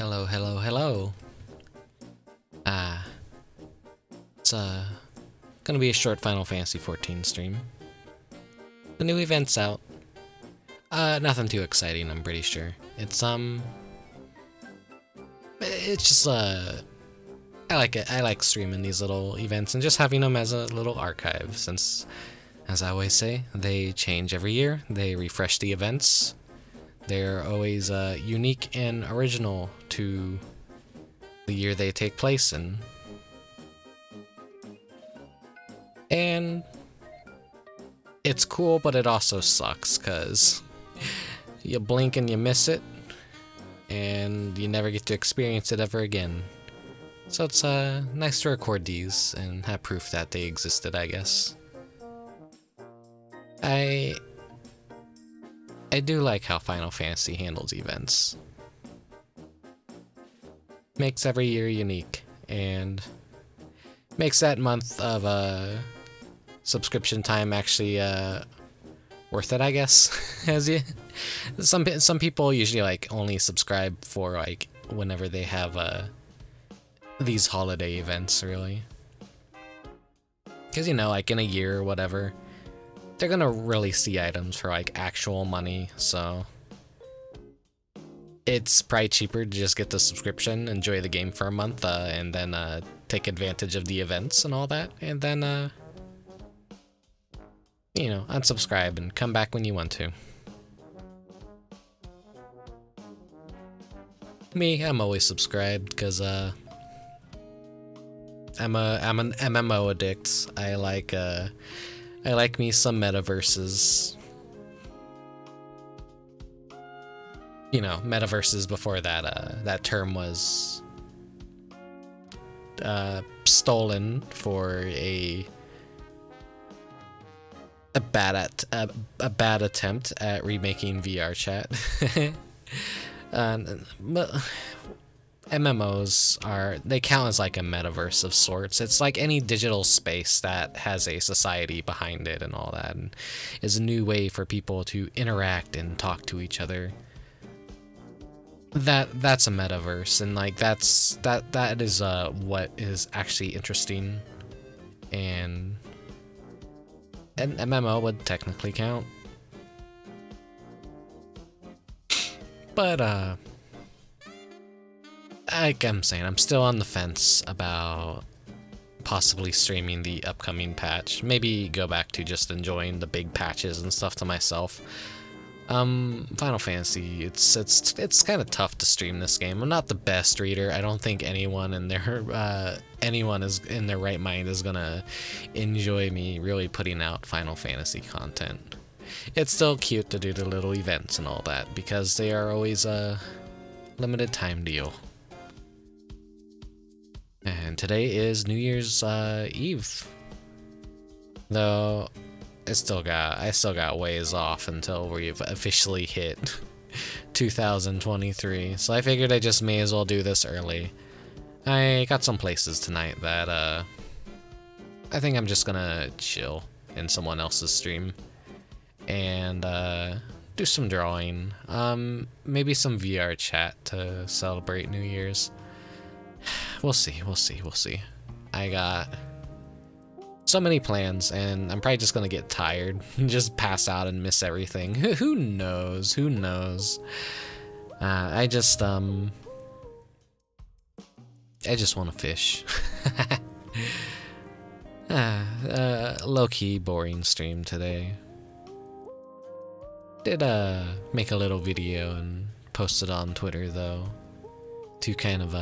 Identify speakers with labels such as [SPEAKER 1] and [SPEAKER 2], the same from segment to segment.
[SPEAKER 1] Hello, hello, hello. It's gonna be a short Final Fantasy XIV stream. The new event's out. Nothing too exciting, I'm pretty sure. It's just I like it. I like streaming these little events and just having them as a little archive, since, as I always say, they change every year. They refresh the events. They're always unique and original to the year they take place in. And it's cool, but it also sucks, because you blink and you miss it, and you never get to experience it ever again. So it's nice to record these and have proof that they existed, I guess. I do like how Final Fantasy handles events. Makes every year unique, and makes that month of subscription time actually worth it, I guess. As you, some people usually like only subscribe for like whenever they have these holiday events, really, because you know, like in a year or whatever, they're gonna really see items for like actual money, so it's probably cheaper to just get the subscription, enjoy the game for a month, and then take advantage of the events and all that, and then you know, unsubscribe and come back when you want to. Me, I'm always subscribed because I'm an MMO addict. I like me some metaverses. You know, metaverses before that that term was stolen for a bad attempt at remaking VR chat. But MMOs they count as like a metaverse of sorts. It's like any digital space that has a society behind it and all that, and is a new way for people to interact and talk to each other. That's a metaverse, and like that is what is actually interesting, and an MMO would technically count. But like I'm saying, I'm still on the fence about possibly streaming the upcoming patch. Maybe go back to just enjoying the big patches and stuff to myself. Final Fantasy, it's kind of tough to stream this game. I'm not the best reader. I don't think anyone in their right mind is gonna enjoy me really putting out Final Fantasy content. It's still cute to do the little events and all that, because they are always a limited time deal. And today is New Year's Eve, though I still got ways off until we've officially hit 2023, so I figured I just may as well do this early. I got some places tonight that I think I'm just gonna chill in someone else's stream and do some drawing, maybe some VR chat to celebrate New Year's. We'll see. I got so many plans, and I'm probably just gonna get tired and just pass out and miss everything. Who knows? I just want to fish. Low-key boring stream today. Did make a little video and post it on Twitter, though, to kind of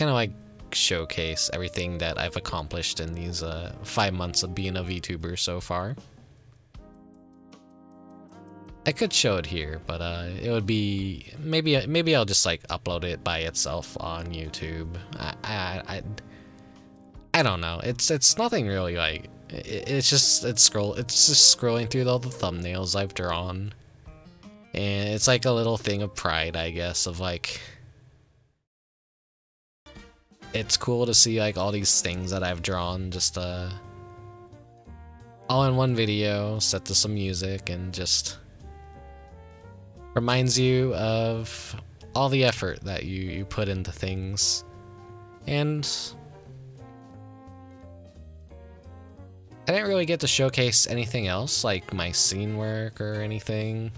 [SPEAKER 1] like showcase everything that I've accomplished in these 5 months of being a VTuber so far. I could show it here, but it would be maybe I'll just like upload it by itself on YouTube. I don't know. It's nothing really like. It's just scrolling through all the thumbnails I've drawn, and it's like a little thing of pride, I guess, of like, it's cool to see like all these things that I've drawn just all in one video, set to some music, and just reminds you of all the effort that you put into things. And I didn't really get to showcase anything else, like my scene work or anything.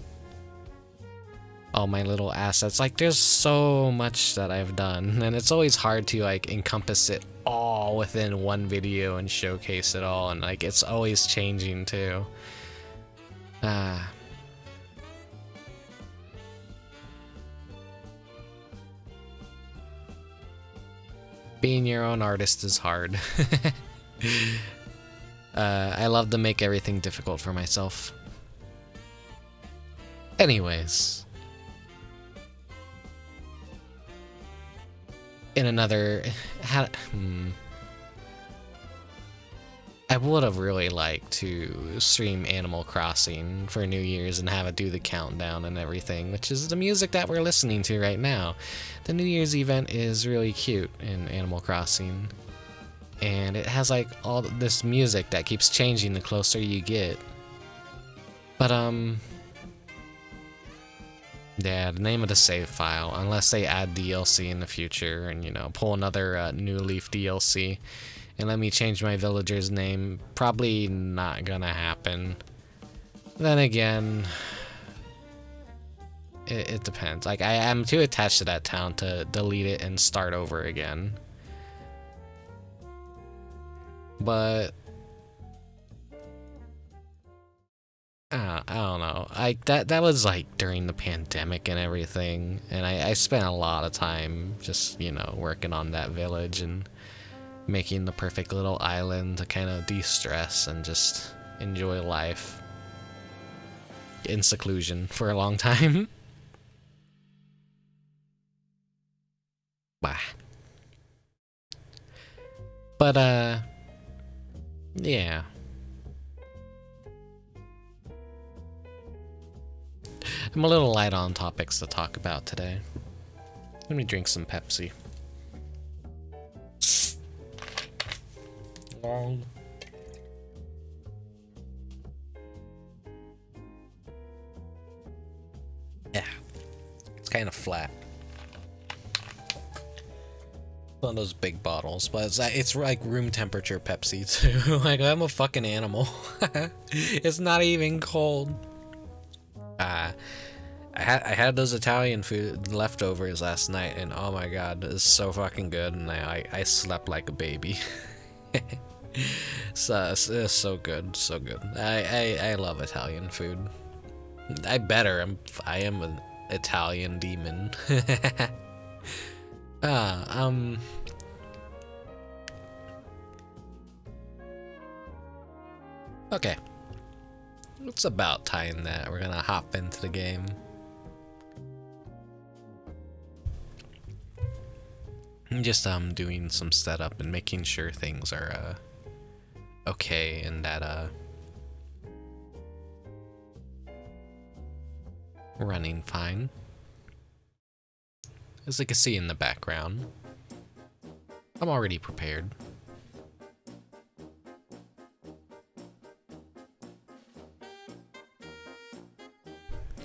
[SPEAKER 1] All my little assets. Like, there's so much that I've done, and it's always hard to, like, encompass it all within one video and showcase it all, and, like, it's always changing, too. Being your own artist is hard. I love to make everything difficult for myself. Anyways. In another... I would have really liked to stream Animal Crossing for New Year's and have it do the countdown and everything, which is the music that we're listening to right now. The New Year's event is really cute in Animal Crossing. And it has like all this music that keeps changing the closer you get. But yeah, the name of the save file, unless they add DLC in the future and, you know, pull another New Leaf DLC and let me change my villager's name, probably not gonna happen. Then again, it depends. Like, I am too attached to that town to delete it and start over again. But I don't know. That was like during the pandemic and everything, and I spent a lot of time just, you know, working on that village and making the perfect little island to kind of de-stress and just enjoy life in seclusion for a long time. Bah. But yeah. I'm a little light on topics to talk about today. Let me drink some Pepsi. Yeah, it's kind of flat. One of those big bottles, but it's like room temperature Pepsi too. Like, I'm a fucking animal. It's not even cold. I had those Italian food leftovers last night, and oh my god, it's so fucking good, and I slept like a baby. So it's so good, so good. I love Italian food. I am an Italian demon. Okay. It's about time that we're gonna hop into the game. I'm just doing some setup and making sure things are okay, and that running fine. As you can see in the background, I'm already prepared.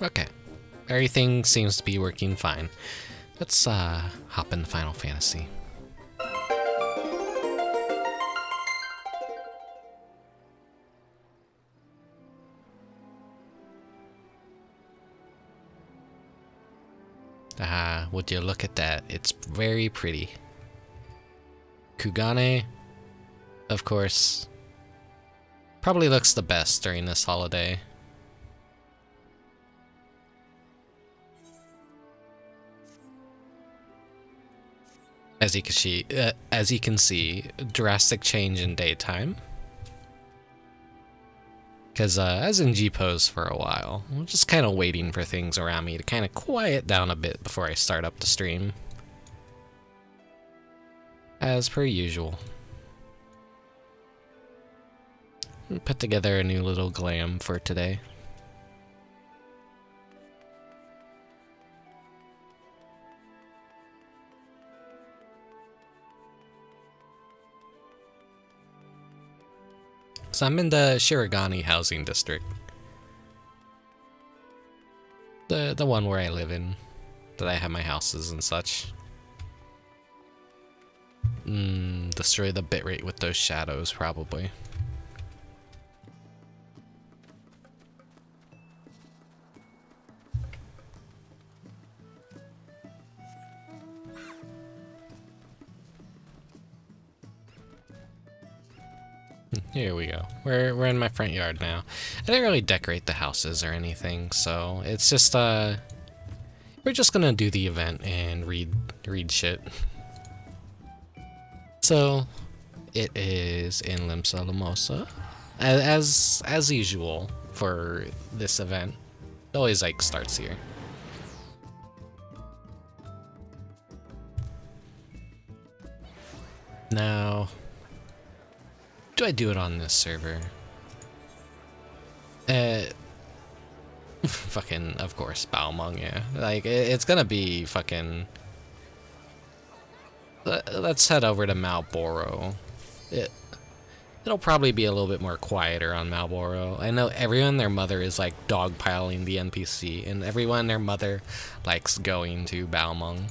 [SPEAKER 1] Okay, everything seems to be working fine. Let's hop into Final Fantasy. Would you look at that? It's very pretty. Kugane, of course, probably looks the best during this holiday. As you can see, drastic change in daytime. Because I was in G-pose for a while. I'm just kind of waiting for things around me to kind of quiet down a bit before I start up the stream. As per usual. Put together a new little glam for today. So I'm in the Shirogane housing district. The one where I live in, that I have my houses and such. Destroy the bitrate with those shadows, probably. Here we go. We're in my front yard now. I didn't really decorate the houses or anything, so it's just we're just gonna do the event and read shit. So it is in Limsa Limosa, as usual for this event. It always like starts here. Now, do I do it on this server? Fucking, of course, Balmung, yeah. Like, it's gonna be fucking... Let's head over to Malboro. It'll probably be a little bit more quieter on Malboro. I know everyone and their mother is, like, dogpiling the NPC, and everyone and their mother likes going to Balmung.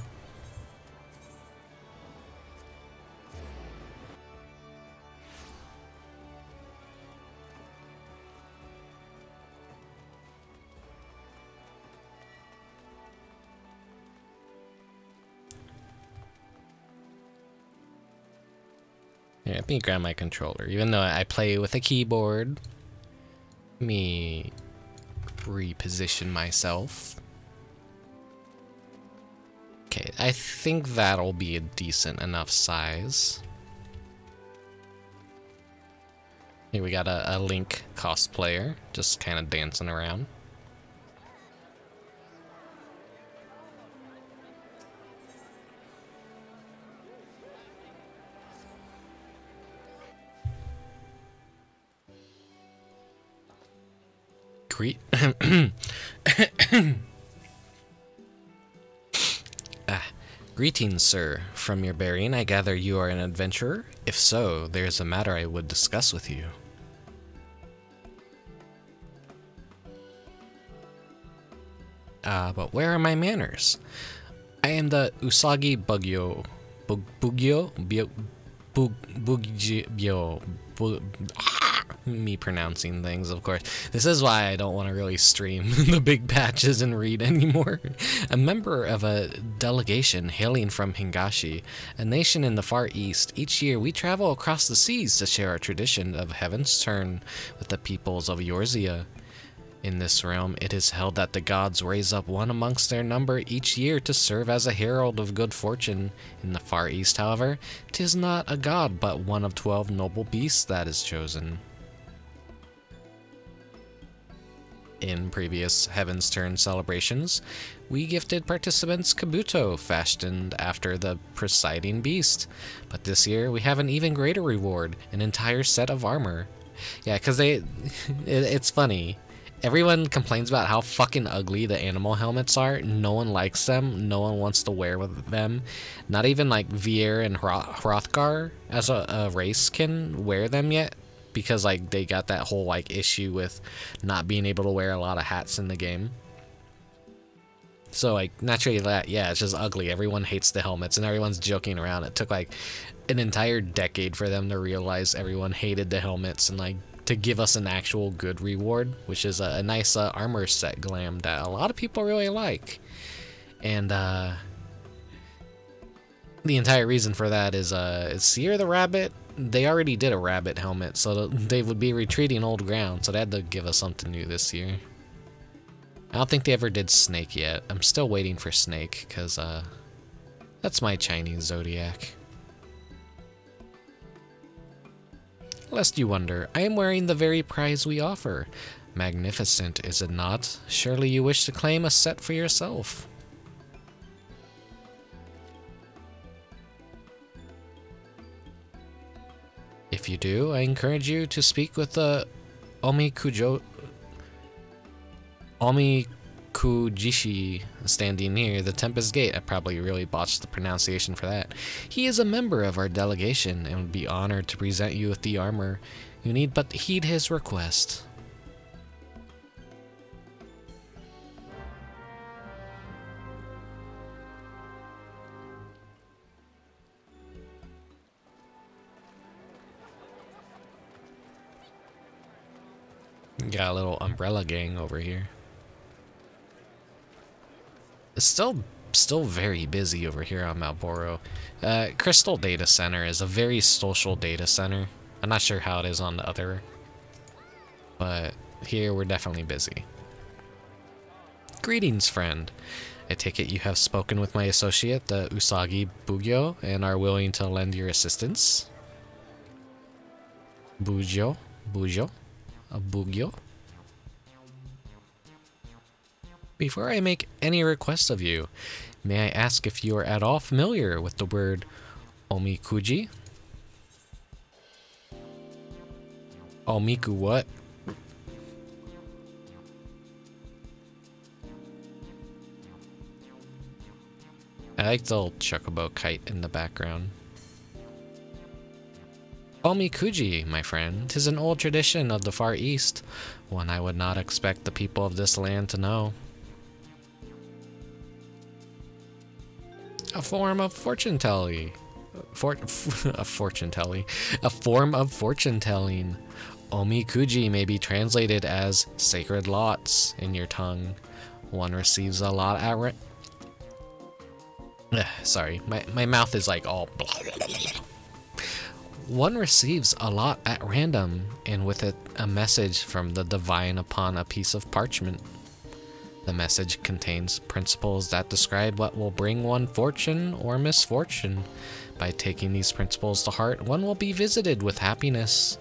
[SPEAKER 1] Yeah, let me grab my controller. Even though I play with a keyboard, let me reposition myself. Okay, I think that'll be a decent enough size. Here we got a Link cosplayer, just kind of dancing around. Greetings, sir. From your bearing, I gather you are an adventurer? If so, there is a matter I would discuss with you. But where are my manners? I am the Usagi Bugyo. Me pronouncing things, of course. This is why I don't want to really stream the big patches and read anymore. A member of a delegation hailing from Hingashi, a nation in the Far East, each year we travel across the seas to share our tradition of Heavensturn with the peoples of Eorzea. In this realm, it is held that the gods raise up one amongst their number each year to serve as a herald of good fortune. In the Far East, however, 'tis not a god, but one of 12 noble beasts that is chosen. In previous Heavensturn celebrations, we gifted participants Kabuto, fashioned after the presiding beast. But this year, we have an even greater reward, an entire set of armor. Yeah, because it's funny. Everyone complains about how fucking ugly the animal helmets are. No one likes them. No one wants to wear them. Not even like Vier and Hrothgar as a race can wear them yet. Because like they got that whole like issue with not being able to wear a lot of hats in the game. So like naturally that, yeah, it's just ugly. Everyone hates the helmets and everyone's joking around. It took like an entire decade for them to realize everyone hated the helmets and like to give us an actual good reward, which is a nice armor set glam that a lot of people really like. And the entire reason for that is Seer the Rabbit, they already did a rabbit helmet, so they would be retreating old ground, so they had to give us something new this year. I don't think they ever did Snake yet. I'm still waiting for Snake, because that's my Chinese zodiac. Lest you wonder, I am wearing the very prize we offer. Magnificent, is it not? Surely you wish to claim a set for yourself. If you do, I encourage you to speak with the Omikujishi standing near the Tempest Gate. I probably really botched the pronunciation for that. He is a member of our delegation and would be honored to present you with the armor. You need but heed his request. Got a little umbrella gang over here. It's still very busy over here on Malboro. Crystal Data Center is a very social data center. I'm not sure how it is on the other, but here we're definitely busy. Greetings, friend. I take it you have spoken with my associate, the Usagi Bugyo, and are willing to lend your assistance? Bugyo? A Bugyo? Before I make any request of you, may I ask if you are at all familiar with the word Omikuji? Omiku what? I like the old chocobo kite in the background. Omikuji, my friend, 'tis an old tradition of the Far East, one I would not expect the people of this land to know. A form of fortune-telling. A form of fortune-telling. Omikuji may be translated as sacred lots in your tongue. One receives a lot at sorry, my mouth is like all blah, blah, blah, blah. One receives a lot at random, and with it a message from the divine upon a piece of parchment. The message contains principles that describe what will bring one fortune or misfortune. By taking these principles to heart, one will be visited with happiness.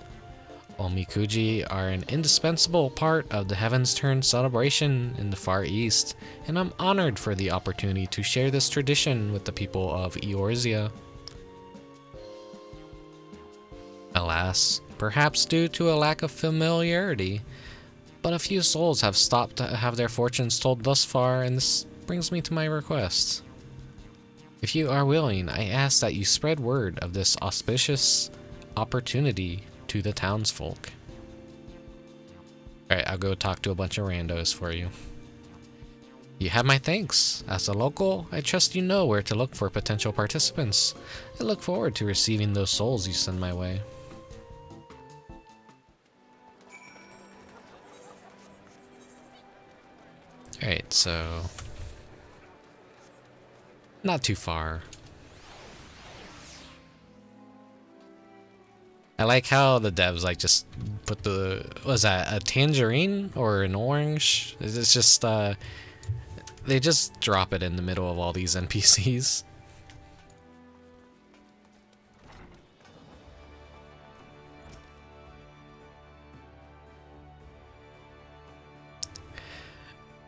[SPEAKER 1] Omikuji are an indispensable part of the Heavensturn celebration in the Far East, and I'm honored for the opportunity to share this tradition with the people of Eorzea. Alas, perhaps due to a lack of familiarity, but a few souls have stopped to have their fortunes told thus far, and this brings me to my request. If you are willing, I ask that you spread word of this auspicious opportunity to the townsfolk. Alright, I'll go talk to a bunch of randos for you. You have my thanks. As a local, I trust you know where to look for potential participants. I look forward to receiving those souls you send my way. Alright, so not too far. I like how the devs like just put the, was that a tangerine or an orange? It's just they just drop it in the middle of all these NPCs.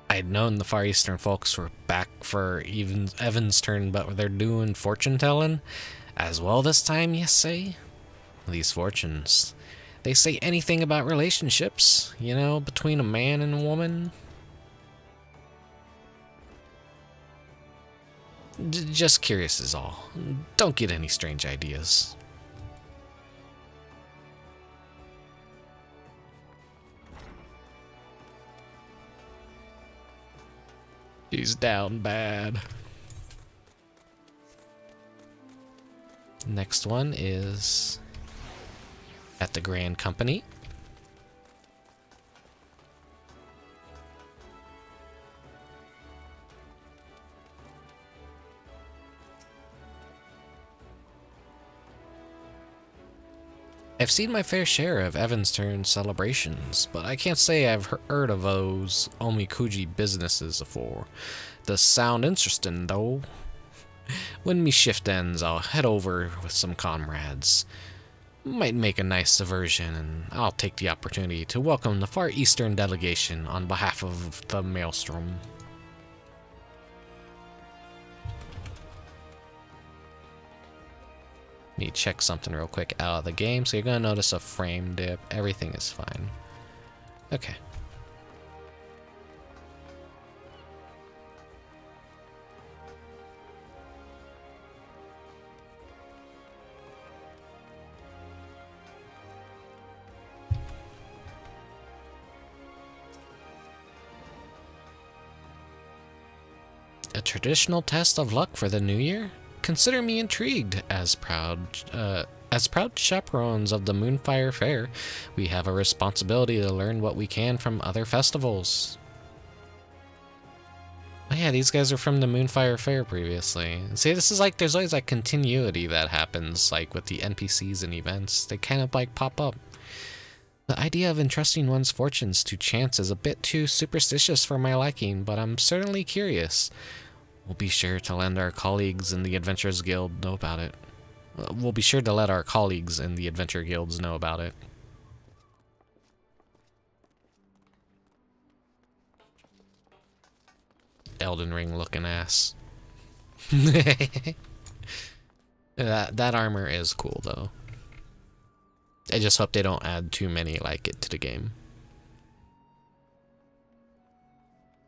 [SPEAKER 1] I'd known the Far Eastern folks were back for even Heavensturn, but they're doing fortune telling as well this time, you say? These fortunes, they say anything about relationships, you know, between a man and a woman. Just curious is all. Don't get any strange ideas. He's down bad. Next one is at the Grand Company. I've seen my fair share of Heavensturn celebrations, but I can't say I've heard of those Omikuji businesses before. Does sound interesting, though. When me shift ends, I'll head over with some comrades. Might make a nice diversion, and I'll take the opportunity to welcome the Far Eastern delegation on behalf of the Maelstrom. Need to check something real quick out of the game, so you're gonna notice a frame dip. Everything is fine. Okay. A traditional test of luck for the new year? Consider me intrigued, as proud As proud chaperones of the Moonfire Fair, we have a responsibility to learn what we can from other festivals. Oh yeah, these guys are from the Moonfire Fair previously. See, this is like, there's always like continuity that happens, like with the NPCs and events. They kind of like pop up. The idea of entrusting one's fortunes to chance is a bit too superstitious for my liking, but I'm certainly curious. We'll be sure to let our colleagues in the Adventurers Guild know about it. We'll be sure to let our colleagues in the Adventure Guilds know about it. Elden Ring looking ass. That armor is cool though. I just hope they don't add too many like it to the game.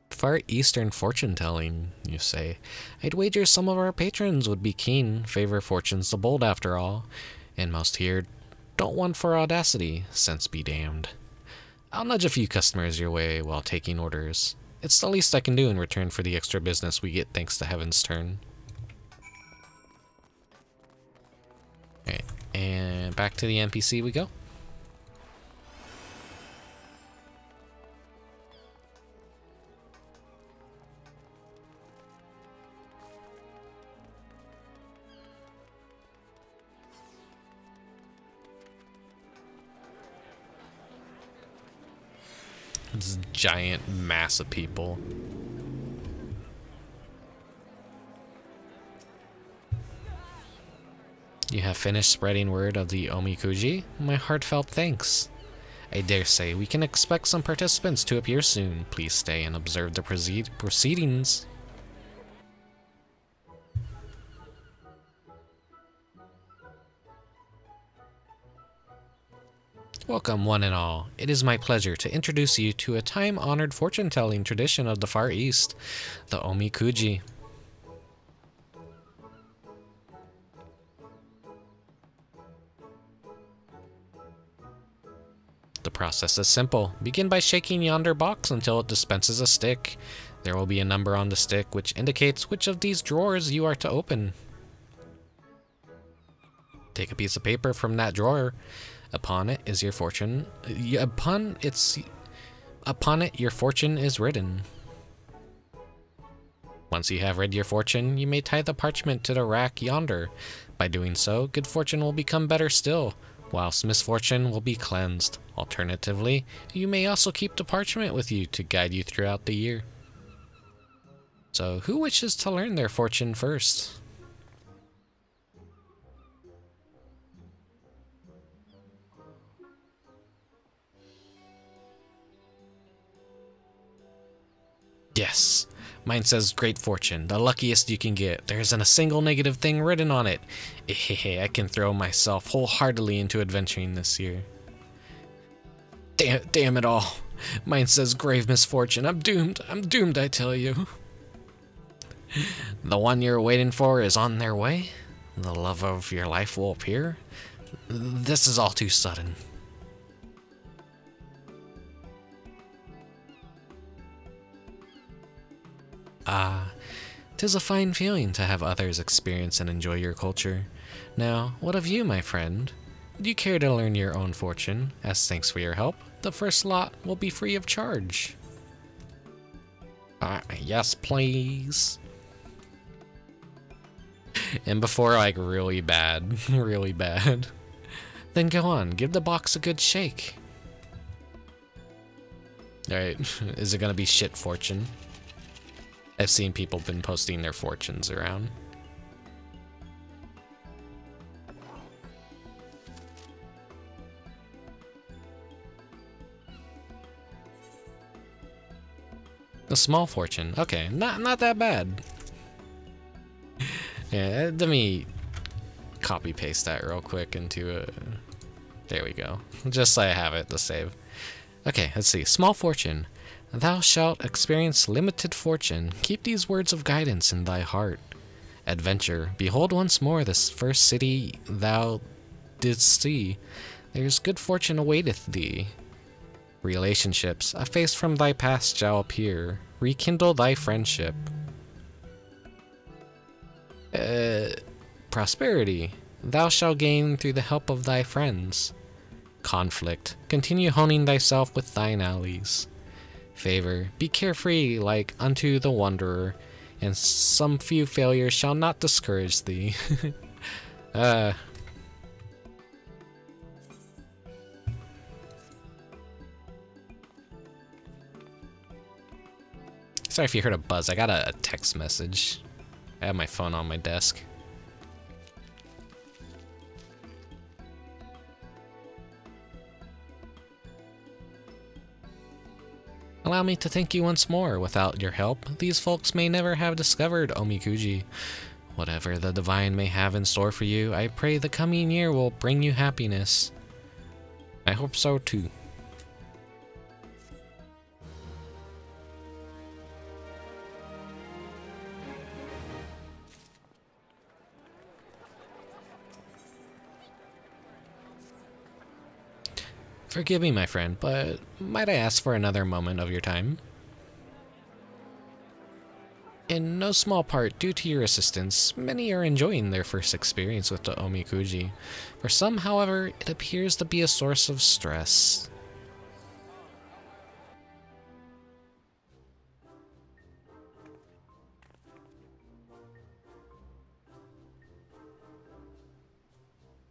[SPEAKER 1] Far Eastern fortune telling, you say. I'd wager some of our patrons would be keen, favor fortunes the bold after all, and most here don't want for audacity, sense be damned. I'll nudge a few customers your way while taking orders. It's the least I can do in return for the extra business we get thanks to Heavensturn. Alright, and back to the NPC we go. This giant mass of people. You have finished spreading word of the Omikuji? My heartfelt thanks. I dare say we can expect some participants to appear soon. Please stay and observe the proceedings. Welcome, one and all. It is my pleasure to introduce you to a time-honored fortune-telling tradition of the Far East, the Omikuji. The process is simple. Begin by shaking yonder box until it dispenses a stick. There will be a number on the stick which indicates which of these drawers you are to open. Take a piece of paper from that drawer. Upon it is your fortune. Upon it, your fortune is written. Once you have read your fortune, you may tie the parchment to the rack yonder. By doing so, good fortune will become better still, whilst misfortune will be cleansed. Alternatively, you may also keep the parchment with you to guide you throughout the year. So, who wishes to learn their fortune first? Yes, mine says great fortune, the luckiest you can get. There isn't a single negative thing written on it. I can throw myself wholeheartedly into adventuring this year. Damn it all. Mine says grave misfortune. I'm doomed, I tell you. The one you're waiting for is on their way. The love of your life will appear. This is all too sudden. Ah, 'tis a fine feeling to have others experience and enjoy your culture. Now, what of you, my friend? Would you care to learn your own fortune? As thanks for your help, the first lot will be free of charge. Yes, please. And before, like, really bad, really bad. Then go on, give the box a good shake. Alright, is it gonna be shit fortune? I've seen people been posting their fortunes around. A small fortune. Okay, not that bad. Yeah, let me copy paste that real quick into a... There we go. Just so I have it to save. Okay, let's see. Small fortune. Thou shalt experience limited fortune. Keep these words of guidance in thy heart. Adventure. Behold once more this first city thou didst see. There's good fortune awaiteth thee. Relationships. A face from thy past shall appear. Rekindle thy friendship. Prosperity. thou shalt gain through the help of thy friends. Conflict, continue honing thyself with thine allies. Favor, be carefree like unto the wanderer, and some few failures shall not discourage thee. Sorry if you heard a buzz, I got a text message. I have my phone on my desk. Allow me to thank you once more. Without your help, these folks may never have discovered Omikuji. Whatever the divine may have in store for you, I pray the coming year will bring you happiness. I hope so too. Forgive me, my friend, but might I ask for another moment of your time? In no small part due to your assistance, many are enjoying their first experience with the Omikuji. For some, however, it appears to be a source of stress.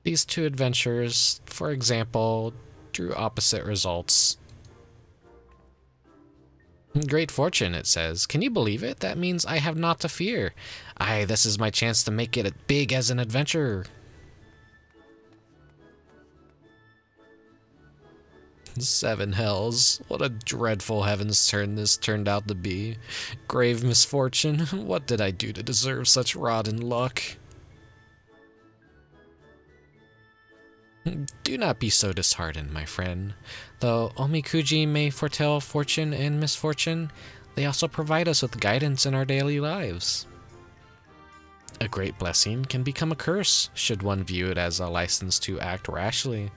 [SPEAKER 1] These two adventurers, for example, drew opposite results. Great fortune, it says. Can you believe it? That means I have naught to fear. Aye, this is my chance to make it big as an adventurer. 7 hells. What a dreadful Heavensturn this turned out to be. Grave misfortune. What did I do to deserve such rotten luck? Do not be so disheartened, my friend. Though Omikuji may foretell fortune and misfortune, they also provide us with guidance in our daily lives. A great blessing can become a curse, should one view it as a license to act rashly.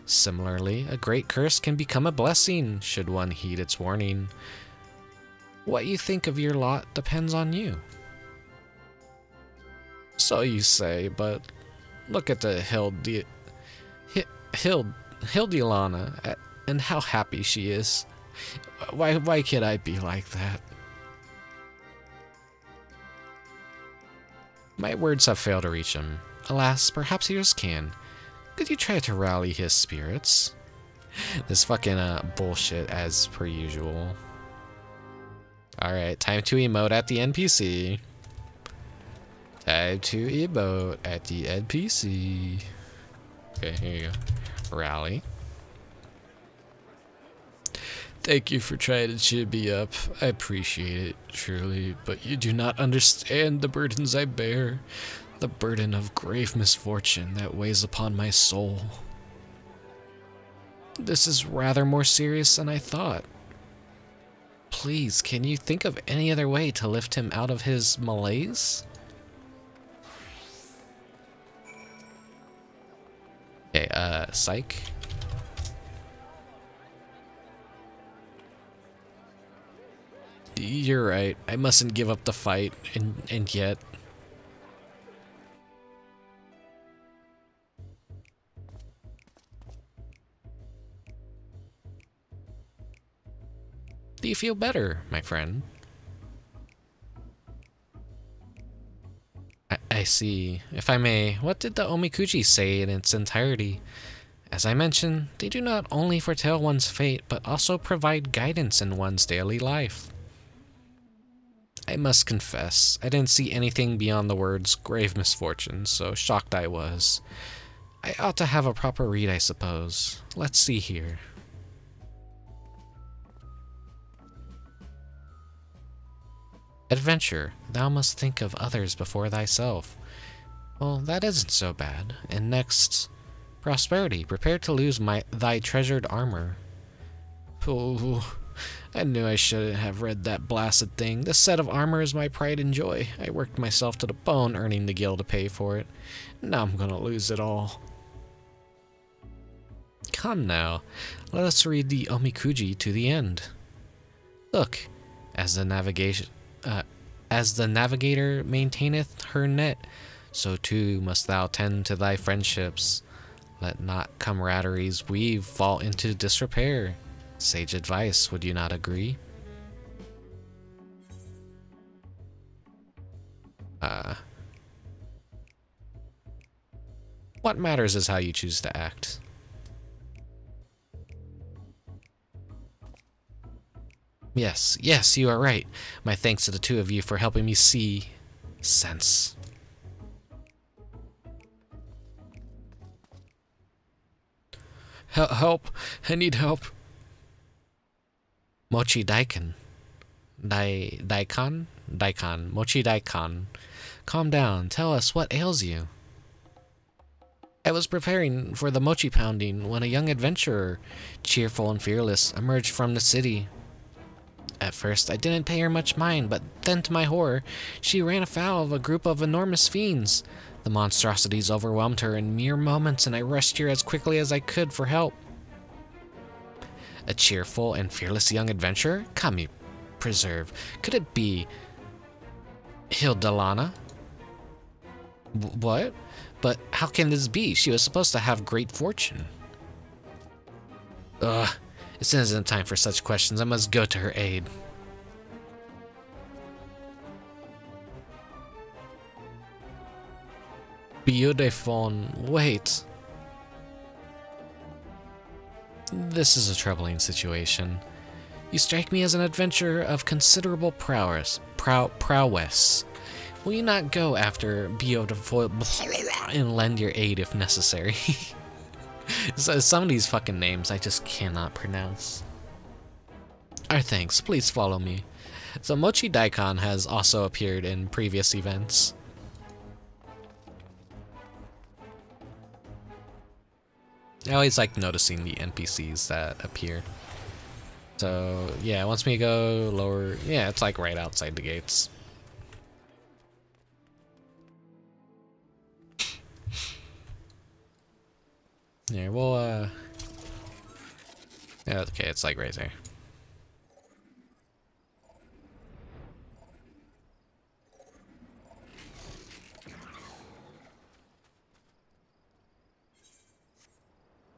[SPEAKER 1] Similarly, a great curse can become a blessing, should one heed its warning. What you think of your lot depends on you. So you say, but look at the Hildilana, and how happy she is. Why can't I be like that? My words have failed to reach him. Alas, perhaps yours can. Could you try to rally his spirits? This fucking bullshit as per usual. Alright, time to emote at the NPC. Time to emote at the NPC. Okay, here you go. Rally. Thank you for trying to cheer me up. I appreciate it, truly, but you do not understand the burdens I bear. The burden of grave misfortune that weighs upon my soul. This is rather more serious than I thought. Please, can you think of any other way to lift him out of his malaise? Okay, psych. You're right. I mustn't give up the fight, and yet. Do you feel better, my friend? I see. If I may, what did the Omikuji say in its entirety? As I mentioned, they do not only foretell one's fate, but also provide guidance in one's daily life. I must confess, I didn't see anything beyond the words grave misfortune, so shocked I was. I ought to have a proper read, I suppose. Let's see here. Adventure, thou must think of others before thyself. Well, that isn't so bad. And next, prosperity, prepare to lose thy treasured armor. Oh, I knew I shouldn't have read that blasted thing. This set of armor is my pride and joy. I worked myself to the bone earning the gil to pay for it. Now I'm gonna lose it all. Come now, let us read the Omikuji to the end. Look, as the navigator maintaineth her net, so too must thou tend to thy friendships. Let not camaraderie's weave fall into disrepair. Sage advice, would you not agree? What matters is how you choose to act. Yes, yes, you are right. My thanks to the two of you for helping me see sense. Help! I need help. Mochi Daikon. Daikon? Daikon. Mochi Daikon. Calm down. Tell us what ails you. I was preparing for the mochi pounding when a young adventurer, cheerful and fearless, emerged from the city. At first, I didn't pay her much mind, but then to my horror, she ran afoul of a group of enormous fiends. The monstrosities overwhelmed her in mere moments, and I rushed here as quickly as I could for help. A cheerful and fearless young adventurer? Kami preserve. Could it be Hildalana? What? But how can this be? She was supposed to have great fortune. Ugh. This isn't time for such questions. I must go to her aid. Beautiful. Wait. This is a troubling situation. You strike me as an adventurer of considerable prowess. Will you not go after Beautiful and lend your aid if necessary? So some of these fucking names I just cannot pronounce. Our thanks, please follow me. So Mochi Daikon has also appeared in previous events. I always like noticing the NPCs that appear. So yeah, once we go lower, yeah, it's like right outside the gates. Yeah, well, yeah, okay, it's like right there.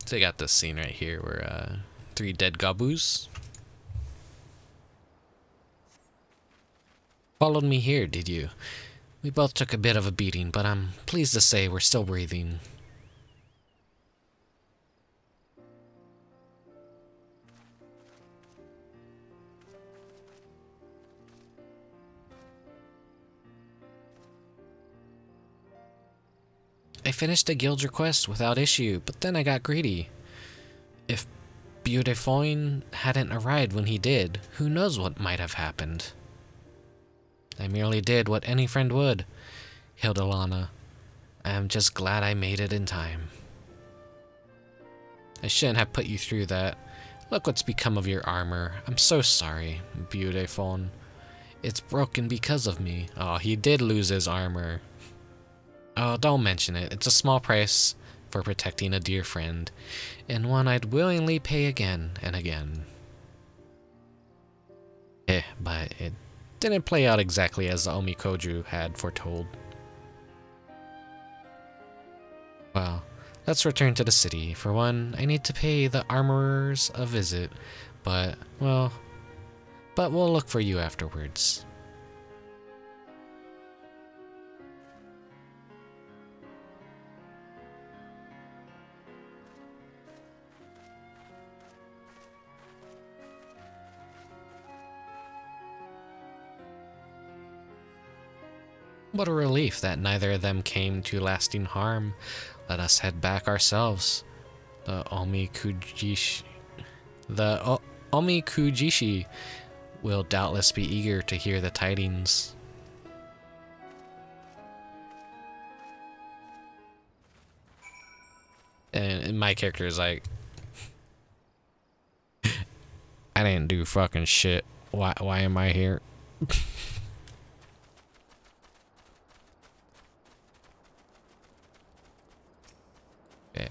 [SPEAKER 1] So you got this scene right here where, 3 dead Gabus followed me here, did you? We both took a bit of a beating, but I'm pleased to say we're still breathing. I finished a guild request without issue, but then I got greedy. If Beautifoin hadn't arrived when he did, who knows what might have happened. I merely did what any friend would, Hildalana. I am just glad I made it in time. I shouldn't have put you through that. Look what's become of your armor. I'm so sorry, Beautifoin. It's broken because of me. Oh, he did lose his armor. Oh, don't mention it. It's a small price for protecting a dear friend, and one I'd willingly pay again and again. But it didn't play out exactly as the Omikuji had foretold. Well, let's return to the city. For one, I need to pay the armorers a visit, but we'll look for you afterwards. What a relief that neither of them came to lasting harm. Let us head back ourselves. The Omikuji will doubtless be eager to hear the tidings. And my character is like, I didn't do fucking shit. Why am I here? Okay,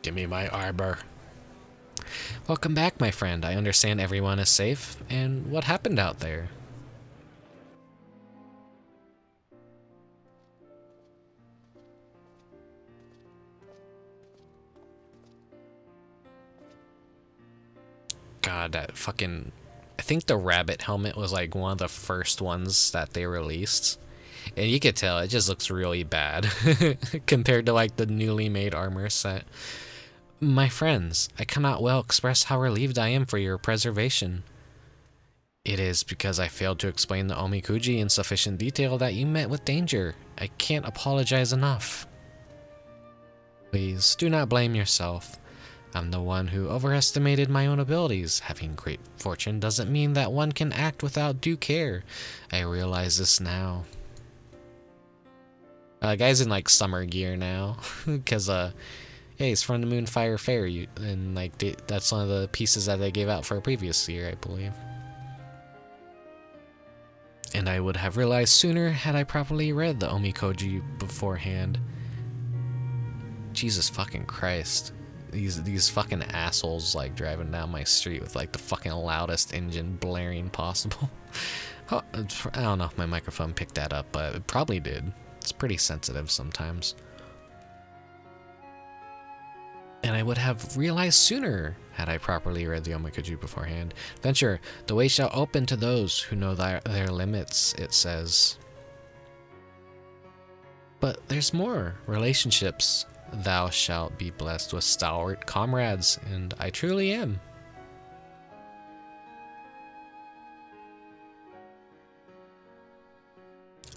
[SPEAKER 1] Give me my arbor. Welcome back, my friend. I understand everyone is safe. And what happened out there? God, that fucking... I think the rabbit helmet was like one of the first ones that they released. And you could tell it just looks really bad compared to like the newly made armor set. My friends, I cannot well express how relieved I am for your preservation. It is because I failed to explain the Omikuji in sufficient detail that you met with danger. I can't apologize enough. Please, do not blame yourself. I'm the one who overestimated my own abilities. Having great fortune doesn't mean that one can act without due care. I realize this now. Guy's in like summer gear now, because yeah, he's from the Moonfire Fair, and like that's one of the pieces that they gave out for a previous year, I believe. And I would have realized sooner had I properly read the Omikuji beforehand. Jesus fucking Christ. These fucking assholes like driving down my street with like the fucking loudest engine blaring possible. Oh, I don't know if my microphone picked that up, but it probably did. It's pretty sensitive sometimes. And I would have realized sooner had I properly read the Omikuji beforehand. Venture, the way shall open to those who know their limits, it says. But there's more. Relationships. Thou shalt be blessed with stalwart comrades, and I truly am.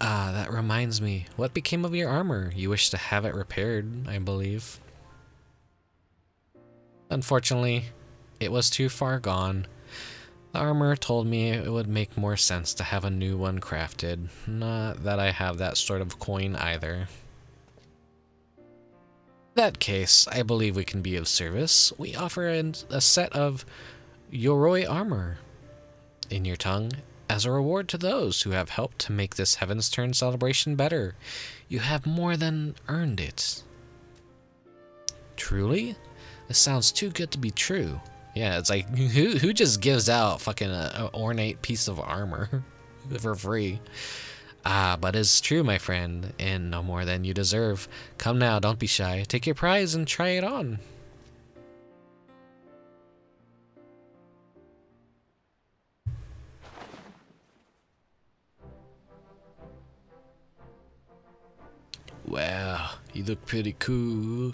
[SPEAKER 1] Ah, that reminds me. What became of your armor? You wish to have it repaired, I believe. Unfortunately, it was too far gone. The armor told me it would make more sense to have a new one crafted. Not that I have that sort of coin either. In that case, I believe we can be of service. We offer a set of Yoroi armor in your tongue as a reward to those who have helped to make this Heavensturn celebration better. You have more than earned it. Truly? This sounds too good to be true. Yeah, it's like, who just gives out fucking an ornate piece of armor for free? Ah, but it's true, my friend, and no more than you deserve. Come now, don't be shy. Take your prize and try it on. Wow, you look pretty cool.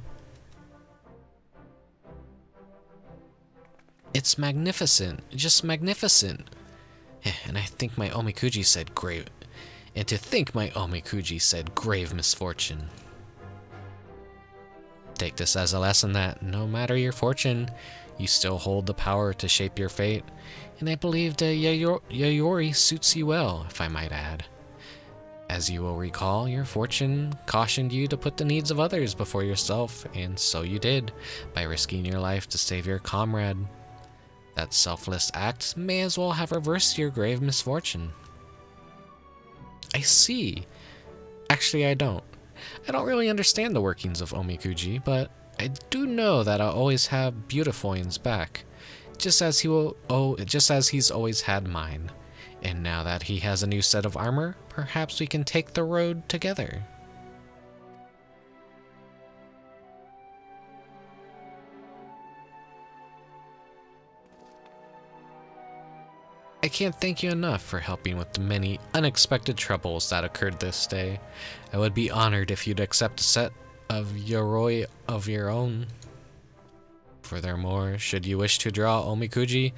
[SPEAKER 1] It's magnificent, just magnificent. And I think my Omikuji said grave. And to think my Omikuji said grave misfortune. Take this as a lesson that no matter your fortune, you still hold the power to shape your fate. And I believe the Yayori suits you well, if I might add. As you will recall, your fortune cautioned you to put the needs of others before yourself, and so you did, by risking your life to save your comrade. That selfless act may as well have reversed your grave misfortune. I see. Actually, I don't. I don't really understand the workings of Omikuji, but I do know that I'll always have Beautifoyin's back, just as he's always had mine. And now that he has a new set of armor, perhaps we can take the road together. I can't thank you enough for helping with the many unexpected troubles that occurred this day. I would be honored if you'd accept a set of Yoroi of your own. Furthermore, should you wish to draw Omikuji,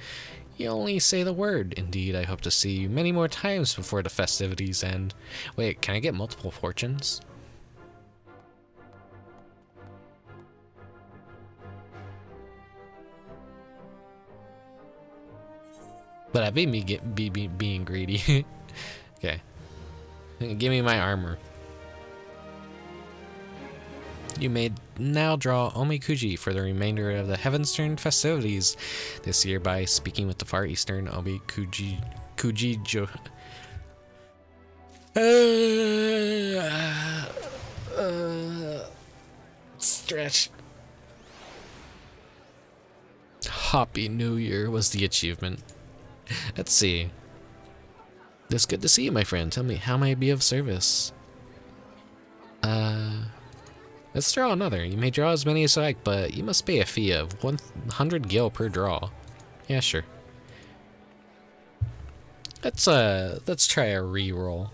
[SPEAKER 1] you only say the word. Indeed, I hope to see you many more times before the festivities end. Wait, can I get multiple fortunes? But that being me being greedy. Okay. Give me my armor. You may now draw Omikuji for the remainder of the Heavensturn festivities this year by speaking with the Far Eastern Omikuji Stretch. Happy New Year was the achievement. Let's see. It's good to see you, my friend. Tell me, how may I be of service? Let's draw another. You may draw as many as you like, but you must pay a fee of 100 gil per draw. Yeah, sure. Let's try a re-roll.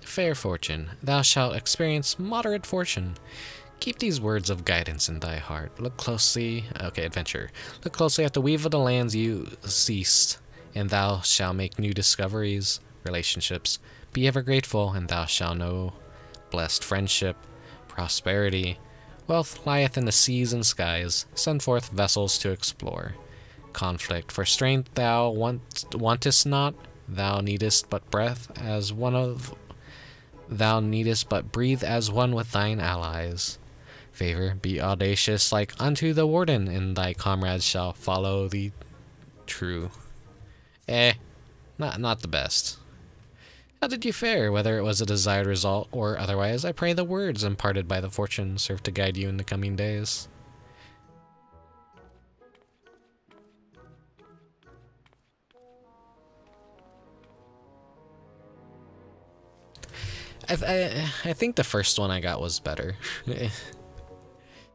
[SPEAKER 1] Fair fortune. Thou shalt experience moderate fortune. Keep these words of guidance in thy heart. Look closely. Okay, adventure. Look closely at the weave of the lands you ceased, and thou shalt make new discoveries, relationships. Be ever grateful, and thou shalt know blessed friendship, prosperity. Wealth lieth in the seas and skies. Send forth vessels to explore. Conflict. For strength thou wantest not. Thou needest but breath as one of. Thou needest but breathe as one with thine allies. Favor, be audacious like unto the warden, and thy comrades shall follow thee true. Not the best. How did you fare, whether it was a desired result or otherwise? I pray the words imparted by the fortune serve to guide you in the coming days. I think the first one I got was better.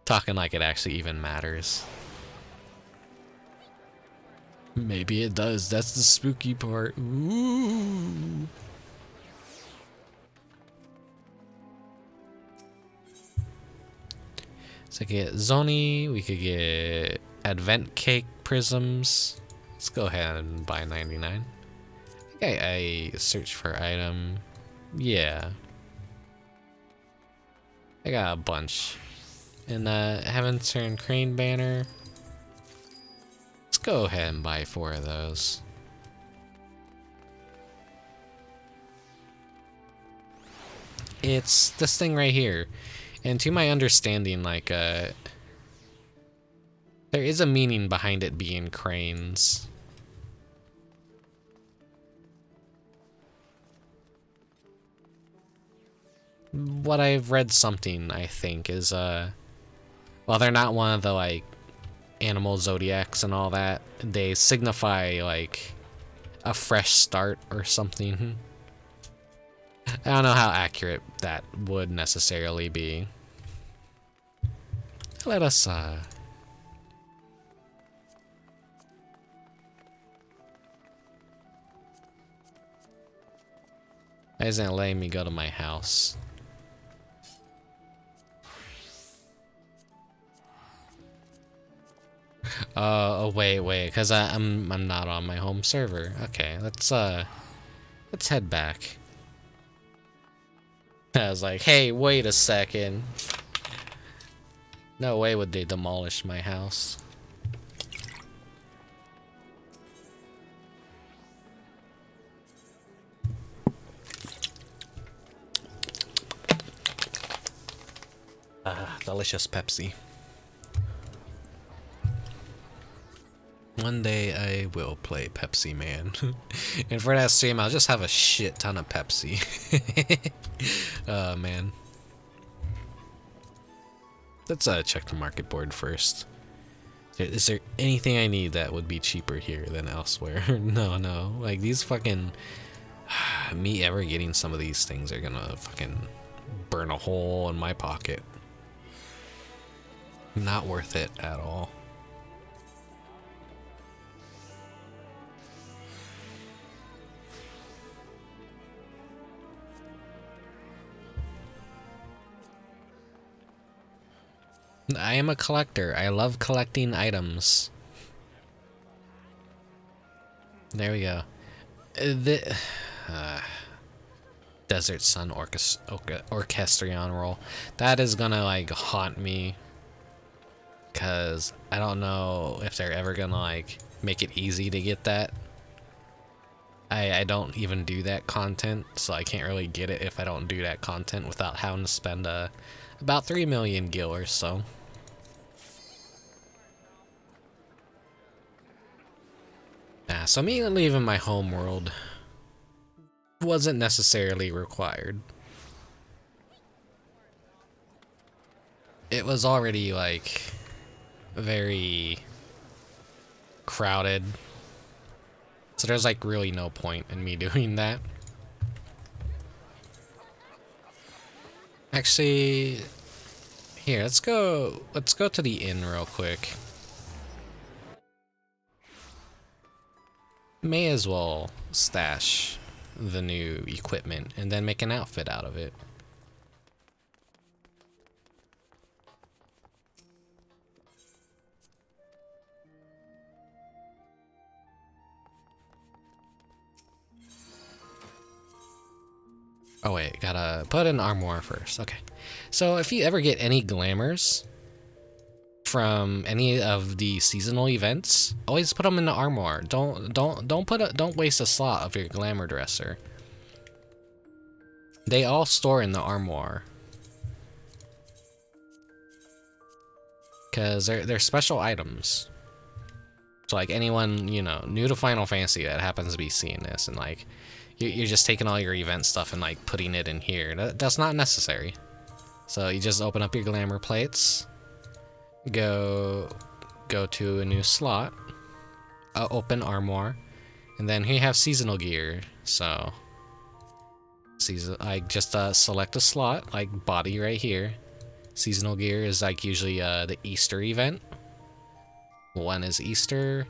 [SPEAKER 1] Talking like it actually even matters. Maybe it does. That's the spooky part. Ooh. So I could get Zoni. We could get Advent Cake Prisms. Let's go ahead and buy 99. I think I search for item. Yeah. I got a bunch. And Heavensturn Crane Banner. Let's go ahead and buy 4 of those. It's this thing right here. And to my understanding, like, there is a meaning behind it being cranes. What I've read something, I think, is, well, they're not one of the, like, animal zodiacs and all that. They signify, like, a fresh start or something. I don't know how accurate that would necessarily be. Let us, Why isn't it letting me go to my house? Oh wait, because I'm not on my home server. Okay, let's head back. I was like, hey, wait a second. No way would they demolish my house. Delicious Pepsi. One day I will play Pepsi Man. And for that stream, I'll just have a shit ton of Pepsi. Oh, man. Let's check the market board first. Is there anything I need that would be cheaper here than elsewhere? No. Like, these fucking... me ever getting some of these things are gonna fucking burn a hole in my pocket. Not worth it at all. I am a collector. I love collecting items. There we go. Desert Sun Orchestrion roll. That is gonna, like, haunt me. Because I don't know if they're ever gonna, like, make it easy to get that. I don't even do that content, so I can't really get it if I don't do that content without having to spend a About 3 million gil or so. So me leaving my home world wasn't necessarily required. It was already, like, very crowded. So there's, like, really no point in me doing that. Actually, here, let's go to the inn real quick. May as well stash the new equipment and then make an outfit out of it. Oh wait, gotta put in armor first. Okay. So if you ever get any glamours from any of the seasonal events, always put them in the armor. Don't waste a slot of your glamour dresser. They all store in the armor. Cause they're special items. So like anyone, you know, new to Final Fantasy that happens to be seeing this and like you're just taking all your event stuff and like putting it in here. That's not necessary. So you just open up your glamour plates, go to a new slot, open armor, and then here you have seasonal gear. So I just select a slot, like body right here. Seasonal gear is like usually the Easter event. 1 is Easter,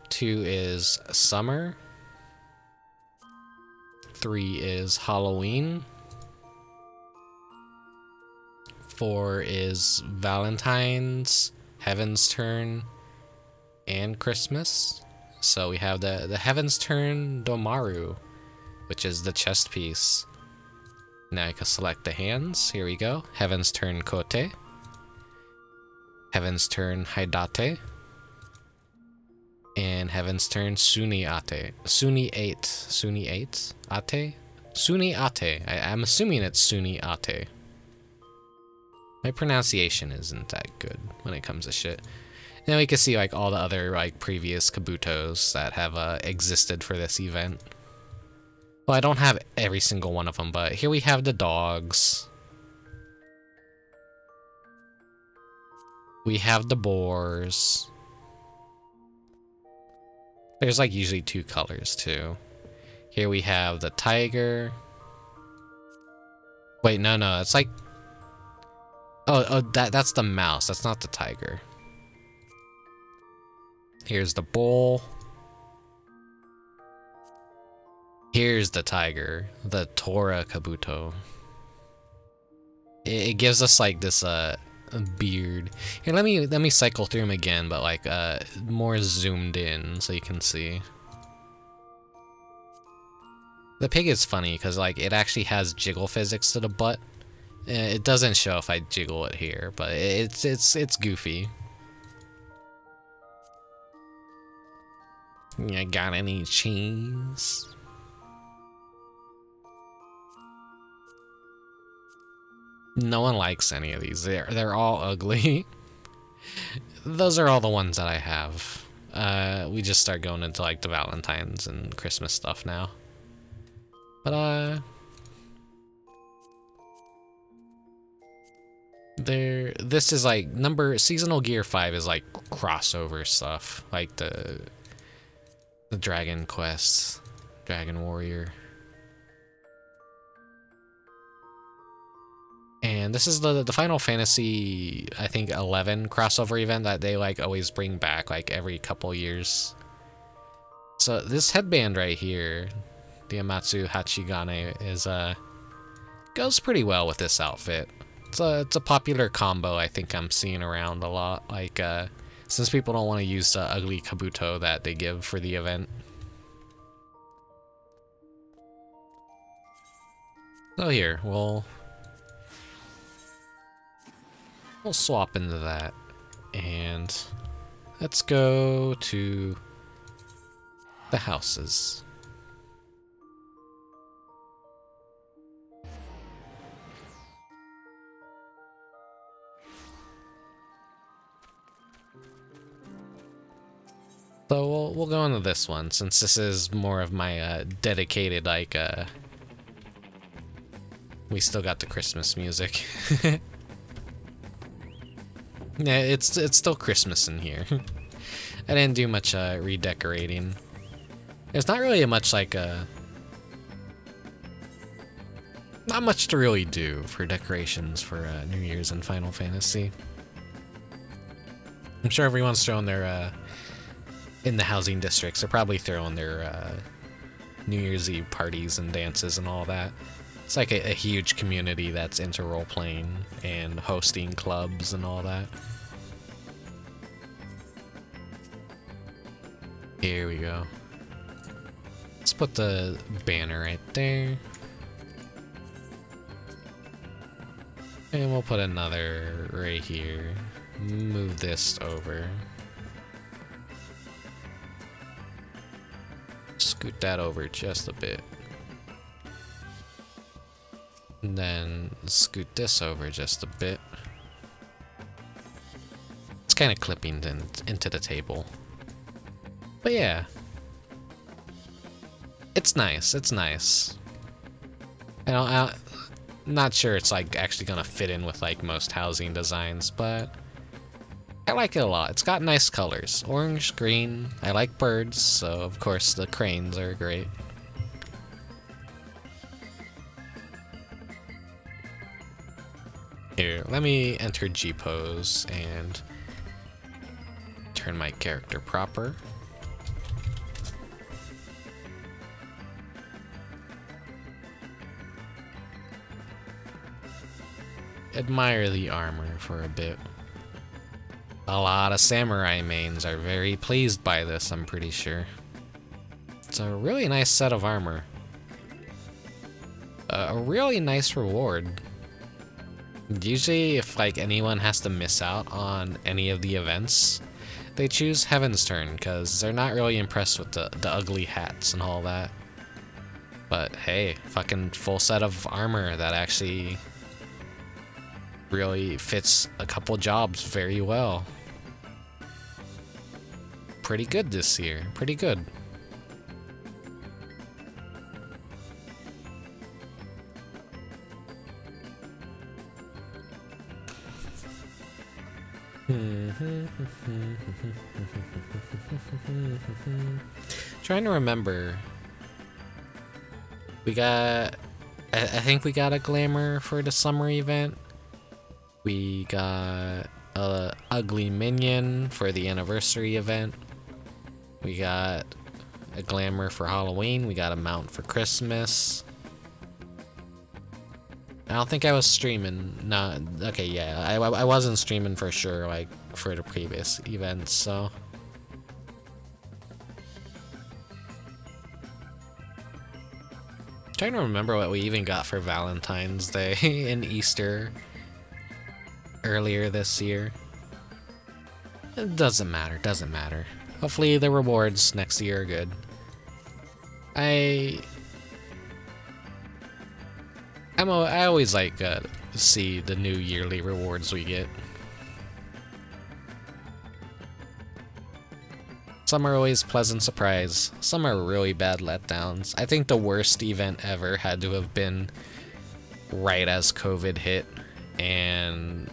[SPEAKER 1] 2 is summer, 3 is Halloween, 4 is Valentine's, Heavensturn, and Christmas. So we have the Heavensturn Domaru, which is the chest piece. Now I can select the hands. Here we go. Heavensturn Kote, Heavensturn Haidate, and Heavensturn Suni Ate. Suni 8 Ate? Suni Ate. I'm assuming it's Suni Ate. My pronunciation isn't that good when it comes to shit. Now we can see like all the other like previous Kabutos that have existed for this event. Well, I don't have every single one of them, but here we have the dogs. We have the boars. There's like usually 2 colors too. Here we have the tiger. Wait, no, it's like... Oh, that's the mouse. That's not the tiger. Here's the bull. Here's the tiger, the Tora Kabuto. It gives us like this beard. Here, let me cycle through them again, but like more zoomed in so you can see. The pig is funny because like it actually has jiggle physics to the butt. It doesn't show if I jiggle it here, but it's goofy. I got any cheese? No one likes any of these. They're all ugly. Those are all the ones that I have. We just start going into like the Valentine's and Christmas stuff now. But this is like seasonal gear 5 is like crossover stuff, like the Dragon Quest, Dragon Warrior. And this is the Final Fantasy, I think 11 crossover event that they like always bring back like every couple years. So this headband right here, the Amatsu Hachigane, is goes pretty well with this outfit. It's a popular combo I think I'm seeing around a lot, like since people don't want to use the ugly Kabuto that they give for the event. So here, we'll swap into that, and let's go to the houses. So we'll go into this one, since this is more of my dedicated, like, we still got the Christmas music. Yeah, it's still Christmas in here. I didn't do much redecorating. There's not really much, like, not much to really do for decorations for New Year's in Final Fantasy. I'm sure everyone's throwing their, in the housing districts, they're probably throwing their New Year's Eve parties and dances and all that. It's like a huge community that's into role-playing and hosting clubs and all that. Here we go. Let's put the banner right there. And we'll put another right here. Move this over. Scoot that over just a bit. And then scoot this over just a bit. It's kind of clipping into the table. But yeah. It's nice, it's nice. I'm not sure it's like actually gonna fit in with like most housing designs, but I like it a lot. It's got nice colors. Orange, green. I like birds, so of course the cranes are great. Here, let me enter G pose and turn my character proper. Admire the armor for a bit. A lot of samurai mains are very pleased by this, I'm pretty sure. It's a really nice set of armor. A really nice reward. Usually if like anyone has to miss out on any of the events, they choose Heavensturn because they're not really impressed with the ugly hats and all that. But hey, fucking full set of armor that actually really fits a couple jobs very well. Pretty good this year, pretty good. Trying to remember. We got, I think we got a glamour for the summer event. We got a ugly minion for the anniversary event. We got a glamour for Halloween. We got a mount for Christmas. I don't think I was streaming. No, okay, yeah, I wasn't streaming for sure, like, for the previous events, so. Trying to remember what we even got for Valentine's Day and Easter earlier this year. It doesn't matter, doesn't matter. Hopefully the rewards next year are good. I always like to see the new yearly rewards we get. Some are always pleasant surprise. Some are really bad letdowns. I think the worst event ever had to have been right as COVID hit, and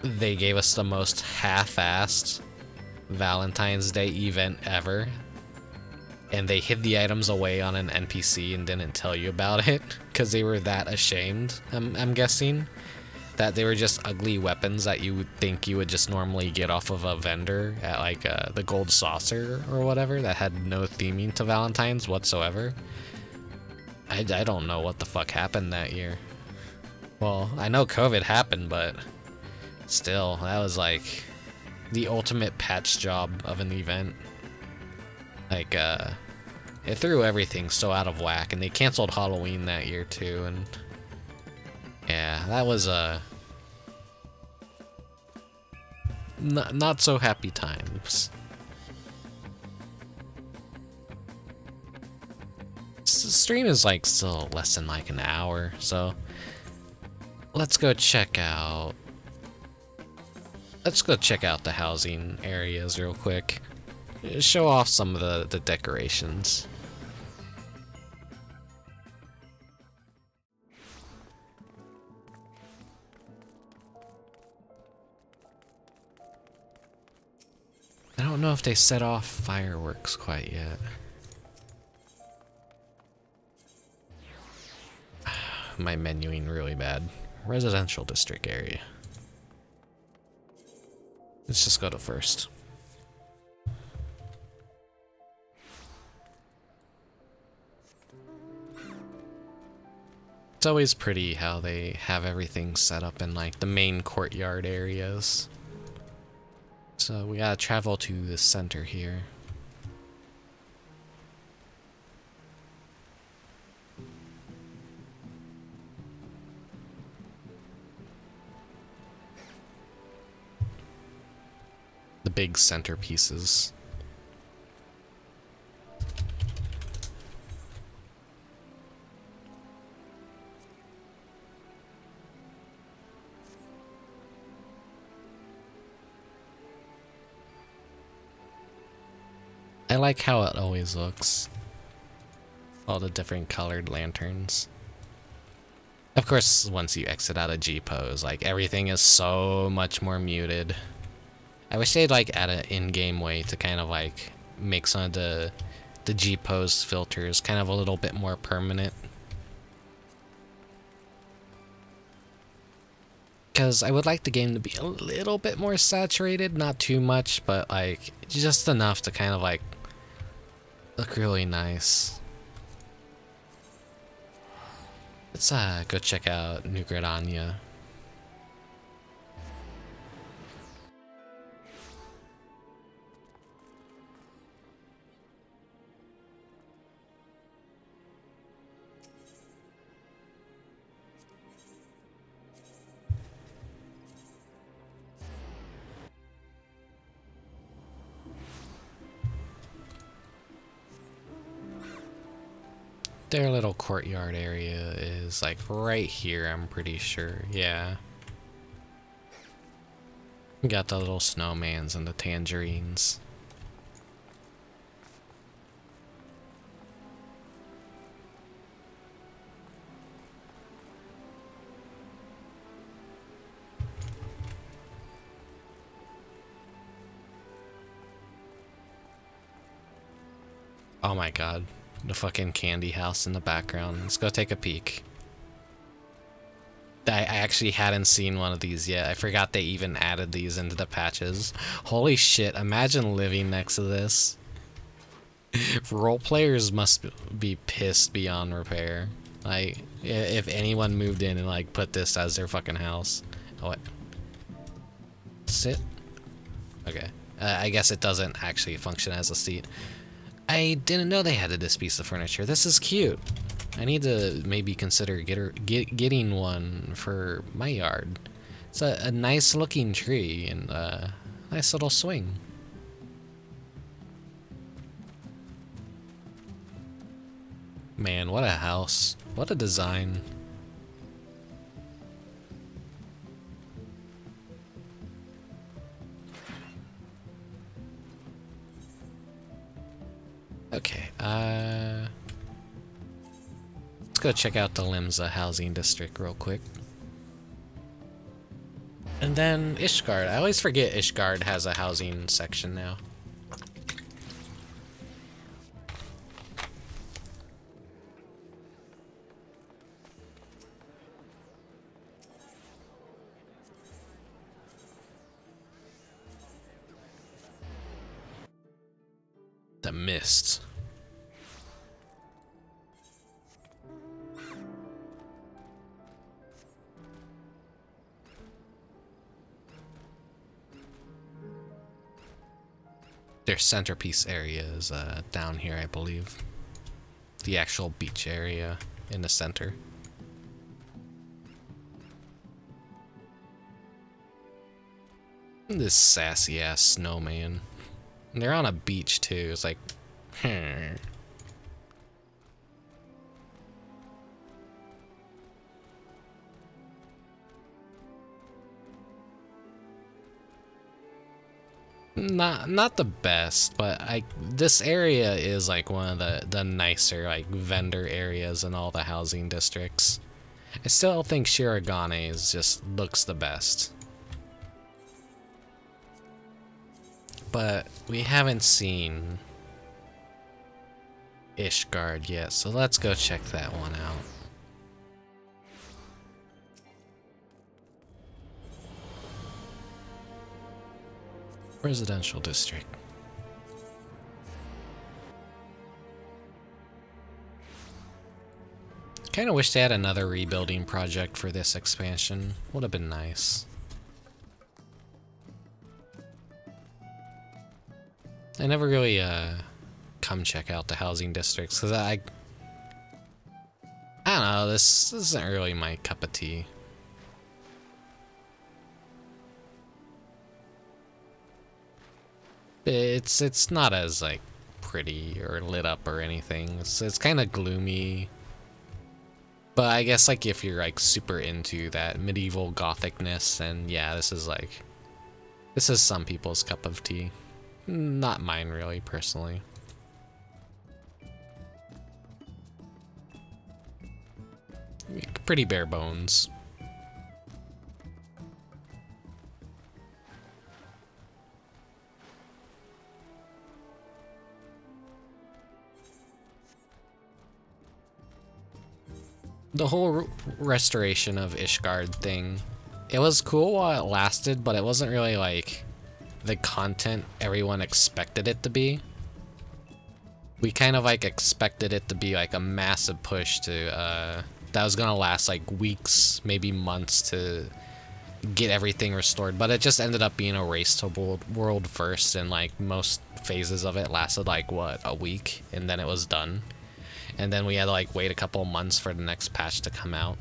[SPEAKER 1] they gave us the most half-assed Valentine's Day event ever. And they hid the items away on an NPC and didn't tell you about it because they were that ashamed, I'm guessing. That they were just ugly weapons that you would think you would just normally get off of a vendor at like the Gold Saucer or whatever that had no theming to Valentine's whatsoever. I don't know what the fuck happened that year. Well, I know COVID happened, but still, that was like the ultimate patch job of an event. Like, it threw everything so out of whack, and they canceled Halloween that year too, and yeah, that was not so happy times. Stream is like still less than like an hour, so let's go check out let's go check out the housing areas real quick. Show off some of the decorations. I don't know if they set off fireworks quite yet. My menuing really bad. Residential district area. Let's just go to first. It's always pretty how they have everything set up in like the main courtyard areas. So we gotta travel to the center here. The big centerpieces. I like how it always looks. All the different colored lanterns. Of course, once you exit out of G-pose, like everything is so much more muted. I wish they'd like add an in-game way to kind of like make some of the G-pose filters kind of a little bit more permanent. Because I would like the game to be a little bit more saturated, not too much, but like just enough to kind of like look really nice. Let's go check out New Gridania. Their little courtyard area is like right here, I'm pretty sure. Yeah. We got the little snowmans and the tangerines. Oh my god. The fucking candy house in the background. Let's go take a peek. I actually hadn't seen one of these yet. I forgot they even added these into the patches. Holy shit, imagine living next to this. Role players must be pissed beyond repair. Like, if anyone moved in and like put this as their fucking house. Oh, what? Sit? Okay. I guess it doesn't actually function as a seat. I didn't know they had this piece of furniture. This is cute. I need to maybe consider getting one for my yard. It's a nice looking tree and a nice little swing. Man, what a house. What a design. Okay, let's go check out the Limsa housing district real quick. And then Ishgard. I always forget Ishgard has a housing section now. The mist. Their centerpiece area is down here, I believe. The actual beach area in the center. This sassy ass snowman. And they're on a beach too. It's like, Not the best, but this area is like one of the nicer like vendor areas in all the housing districts. I still think Shiragane's just looks the best. But we haven't seen Ishgard yet, so let's go check that one out. Residential district. Kinda wish they had another rebuilding project for this expansion. Would have been nice. I never really come check out the housing districts because I don't know, this isn't really my cup of tea. It's not as like pretty or lit up or anything. It's kind of gloomy. But I guess like if you're like super into that medieval gothicness, then yeah, this is some people's cup of tea. Not mine really, personally. Pretty bare bones. The whole restoration of Ishgard thing, it was cool while it lasted, but it wasn't really like the content everyone expected it to be. We kind of like expected it to be like a massive push to that was gonna last like weeks, maybe months to get everything restored, but it just ended up being a race to world first, and like most phases of it lasted like what, a week, and then it was done. And then we had to like wait a couple months for the next patch to come out.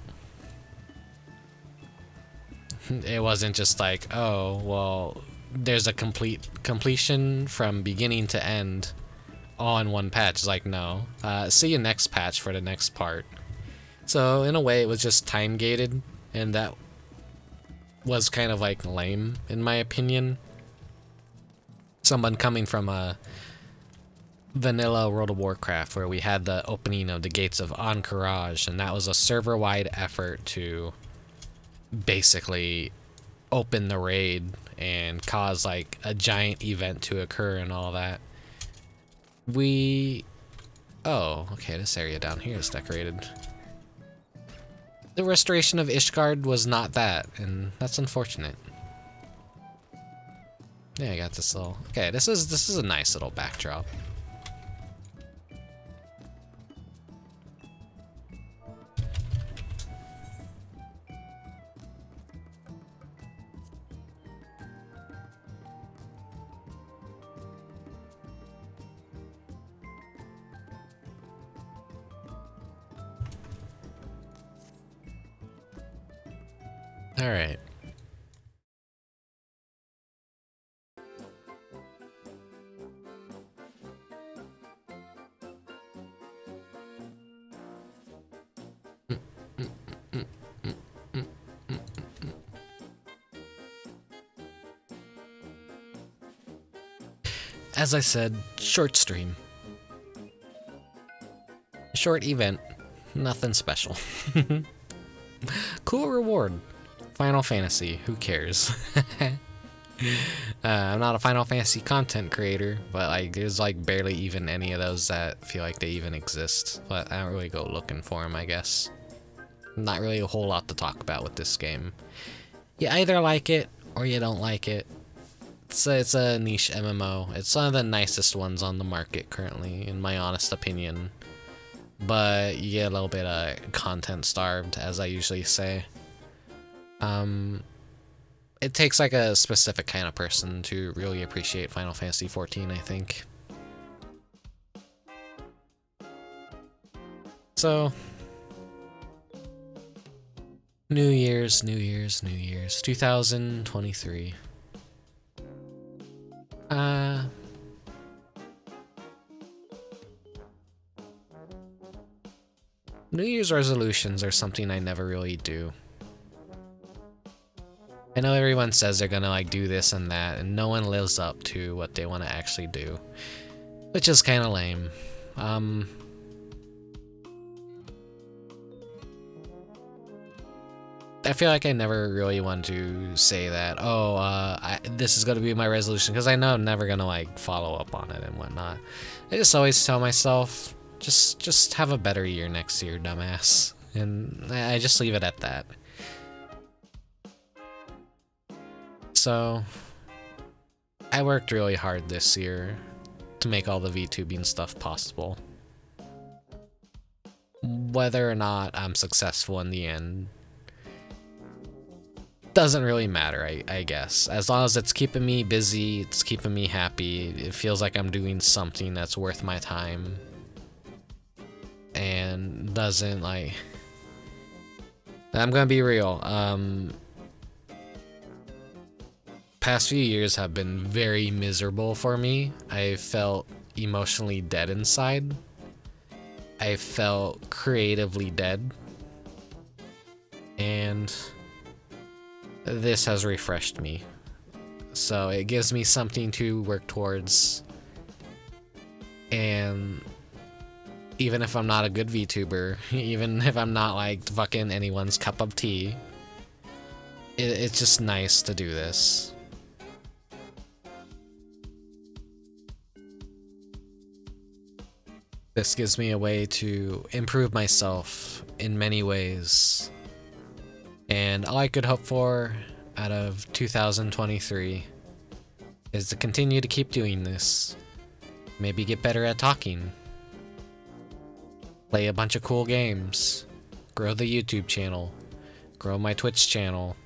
[SPEAKER 1] It wasn't just like, oh, well, there's a completion from beginning to end all in one patch. It's like, no, see you next patch for the next part. So in a way it was just time gated, and that was kind of like lame in my opinion. Someone coming from a vanilla World of Warcraft where we had the opening of the gates of Encourage, and that was a server-wide effort to basically open the raid and cause like a giant event to occur and all that. Oh, okay, this area down here is decorated. The restoration of Ishgard was not that, and that's unfortunate. Yeah, I got this little... Okay, this is a nice little backdrop. All right. As I said, short stream. Short event. Nothing special. Cool reward. Final Fantasy, who cares? I'm not a Final Fantasy content creator, but like there's like barely even any of those that feel like they even exist. But I don't really go looking for them, I guess. Not really a whole lot to talk about with this game. You either like it or you don't like it. It's a niche MMO. It's one of the nicest ones on the market currently, in my honest opinion. But you get a little bit of content starved, as I usually say. It takes like a specific kind of person to really appreciate Final Fantasy XIV, I think. So, New Year's, 2023. New Year's resolutions are something I never really do. I know everyone says they're gonna like do this and that, and no one lives up to what they want to actually do, which is kind of lame. I feel like I never really want to say that, oh, this is gonna be my resolution, because I know I'm never gonna like follow up on it and whatnot. I just always tell myself, just have a better year next year, dumbass, and I just leave it at that. So, I worked really hard this year to make all the VTubing stuff possible. Whether or not I'm successful in the end doesn't really matter, I guess. As long as it's keeping me busy, it's keeping me happy, it feels like I'm doing something that's worth my time. And doesn't like... I'm gonna be real, past few years have been very miserable for me. I felt emotionally dead inside. I felt creatively dead. And this has refreshed me. So it gives me something to work towards. And even if I'm not a good VTuber, even if I'm not like fucking anyone's cup of tea, it's just nice to do this. This gives me a way to improve myself in many ways. And all I could hope for out of 2023 is to continue to keep doing this. Maybe get better at talking. Play a bunch of cool games. Grow the YouTube channel. Grow my Twitch channel.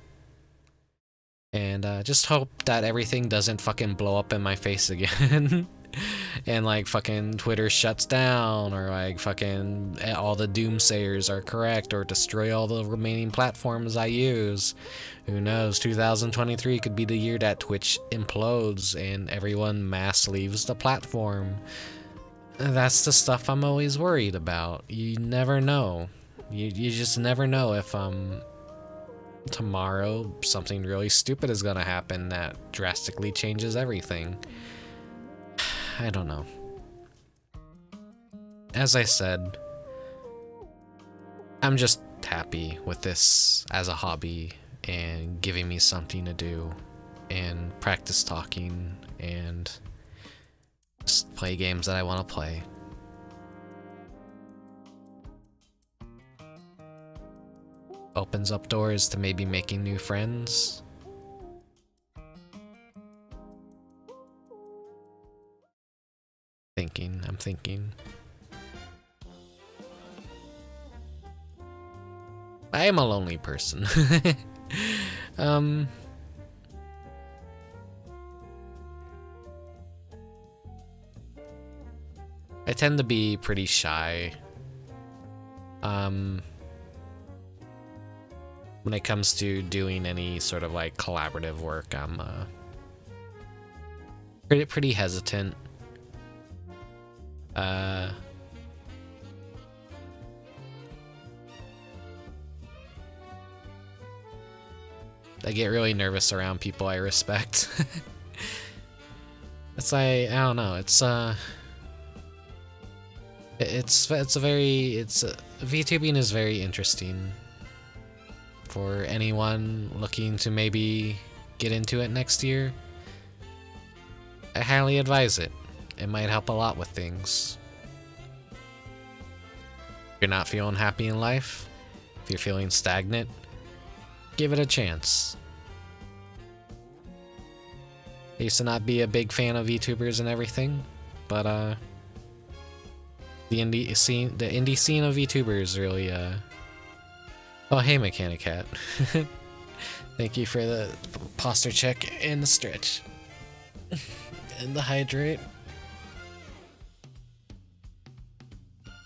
[SPEAKER 1] And just hope that everything doesn't fucking blow up in my face again. And like fucking Twitter shuts down, or like fucking all the doomsayers are correct, or destroy all the remaining platforms I use. Who knows, 2023 could be the year that Twitch implodes and everyone mass leaves the platform. That's the stuff I'm always worried about. You never know. You just never know if tomorrow something really stupid is gonna happen that drastically changes everything. I don't know. As I said, I'm just happy with this as a hobby and giving me something to do and practice talking and just play games that I want to play. Opens up doors to maybe making new friends. I'm thinking. I am a lonely person. I tend to be pretty shy. When it comes to doing any sort of like collaborative work, I'm pretty hesitant. I get really nervous around people I respect. It's like, I don't know, VTubing is very interesting for anyone looking to maybe get into it next year. I highly advise it. It might help a lot with things. If you're not feeling happy in life, if you're feeling stagnant, give it a chance. I used to not be a big fan of VTubers and everything, but the indie scene of VTubers really Oh, hey Mechanic Cat. Thank you for the posture check and the stretch. And the hydrate.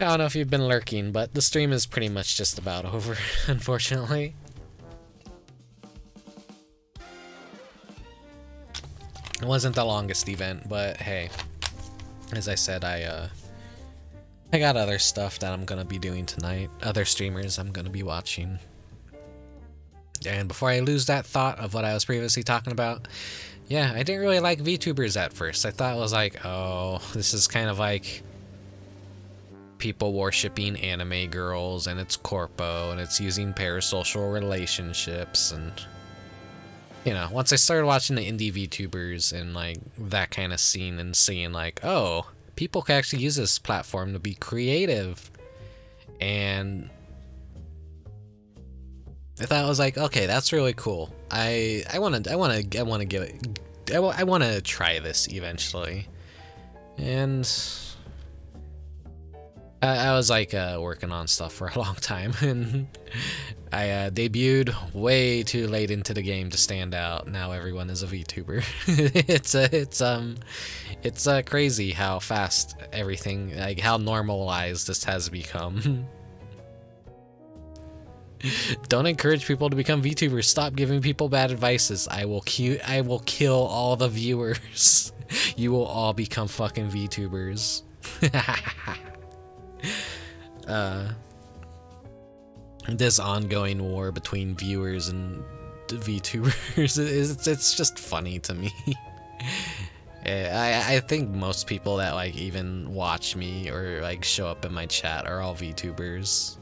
[SPEAKER 1] I don't know if you've been lurking, but the stream is pretty much just about over, unfortunately. It wasn't the longest event, but hey, as I said, I got other stuff that I'm gonna be doing tonight, other streamers I'm gonna be watching. And before I lose that thought of what I was previously talking about, yeah, I didn't really like VTubers at first. I thought it was like, oh, this is kind of like people worshipping anime girls, and it's corpo, and it's using parasocial relationships, and you know, once I started watching the indie VTubers and like that kind of scene and seeing like, oh, people can actually use this platform to be creative, and I thought it was like, okay, that's really cool. I want to try this eventually, and I was like working on stuff for a long time, and I debuted way too late into the game to stand out. Now everyone is a VTuber. It's crazy how fast everything, like how normalized this has become. Don't encourage people to become VTubers. Stop giving people bad advices. I will kill all the viewers. You will all become fucking VTubers. This ongoing war between viewers and VTubers it's just funny to me. I think most people that like even watch me or like show up in my chat are all VTubers.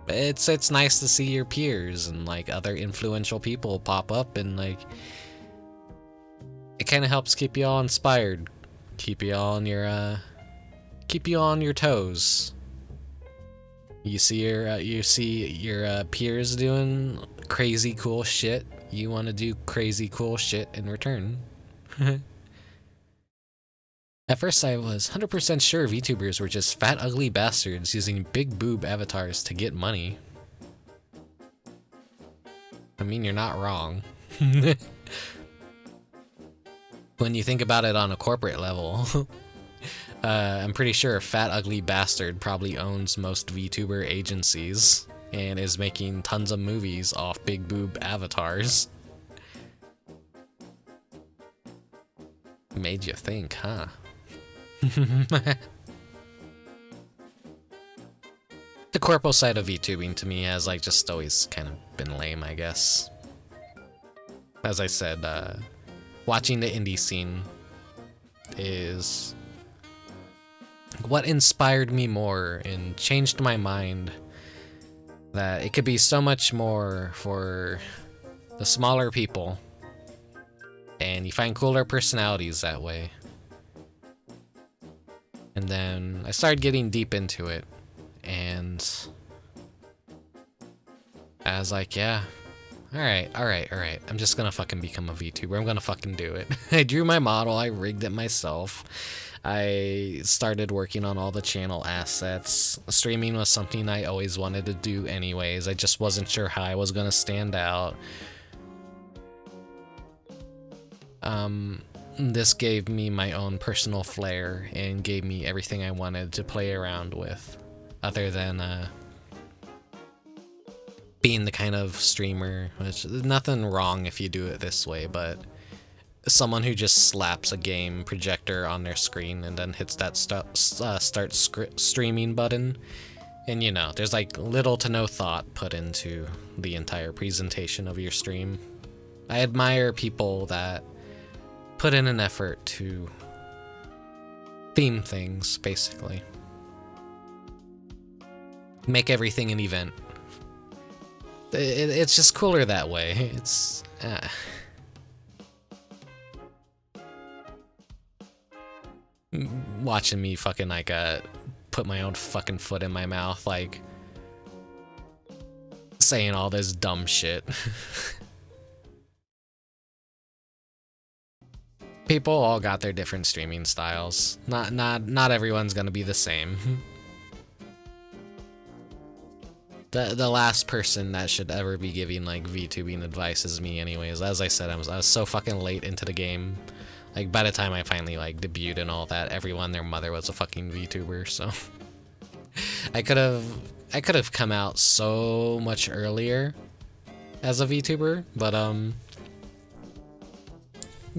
[SPEAKER 1] It's nice to see your peers and like other influential people pop up, and like it kind of helps keep you all inspired, keep you all on your toes. You see your peers doing crazy cool shit. You want to do crazy cool shit in return. At first I was 100% sure VTubers were just fat ugly bastards using big boob avatars to get money. I mean, you're not wrong. When you think about it on a corporate level, I'm pretty sure a fat ugly bastard probably owns most VTuber agencies and is making tons of movies off big boob avatars. Made you think, huh? The corpo side of VTubing to me has like just always kind of been lame, I guess. As I said, watching the indie scene is what inspired me more and changed my mind that it could be so much more for the smaller people, and you find cooler personalities that way. And then I started getting deep into it, and I was like, yeah, alright, I'm just gonna fucking become a VTuber, I'm gonna fucking do it. I drew my model, I rigged it myself, I started working on all the channel assets. Streaming was something I always wanted to do anyways, I just wasn't sure how I was gonna stand out. This gave me my own personal flair and gave me everything I wanted to play around with, other than being the kind of streamer, which there's nothing wrong if you do it this way, but someone who just slaps a game projector on their screen and then hits that start streaming button, and you know, there's like little to no thought put into the entire presentation of your stream. I admire people that put in an effort to theme things, basically. Make everything an event. It's just cooler that way. It's... watching me fucking like put my own fucking foot in my mouth, like saying all this dumb shit. People all got their different streaming styles. Not everyone's gonna be the same. The last person that should ever be giving like VTubing advice is me anyways. As I said, I was so fucking late into the game. Like by the time I finally like debuted and all that, everyone, their mother was a fucking VTuber, so I could have come out so much earlier as a VTuber, but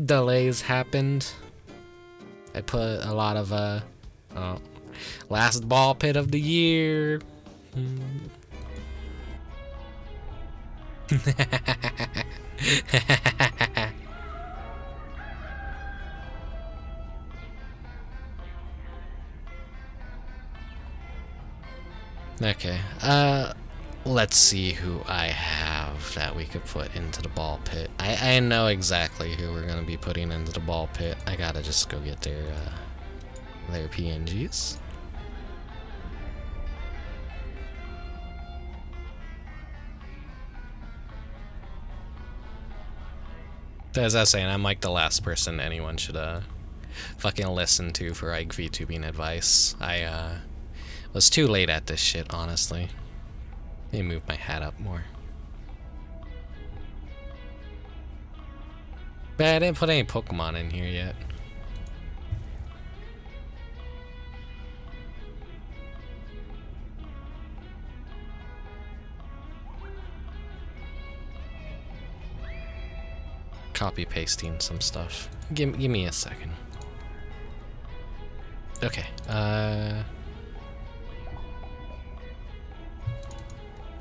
[SPEAKER 1] delays happened. I put a lot of last ball pit of the year. Okay, let's see who I have that we could put into the ball pit. I know exactly who we're gonna be putting into the ball pit. I gotta just go get their PNGs. As I was saying, I'm like the last person anyone should fucking listen to for like VTubing advice. I was too late at this shit, honestly. Let me move my hat up more. But I didn't put any Pokemon in here yet. Copy pasting some stuff. Give me a second. Okay.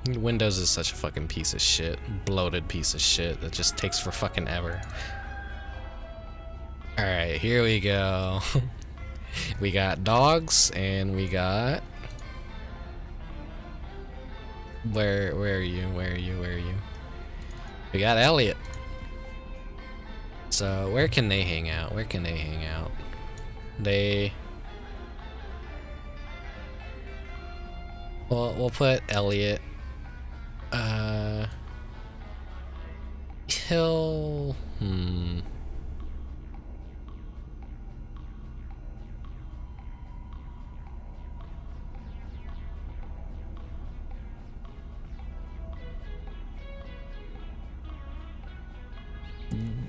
[SPEAKER 1] Windows is such a fucking piece of shit. Bloated piece of shit that just takes for fucking ever. Alright, here we go. We got dogs and we got... Where are you? Where are you? Where are you? We got Elliot. So where can they hang out? Where can they hang out? Well, we'll put Elliot. He'll...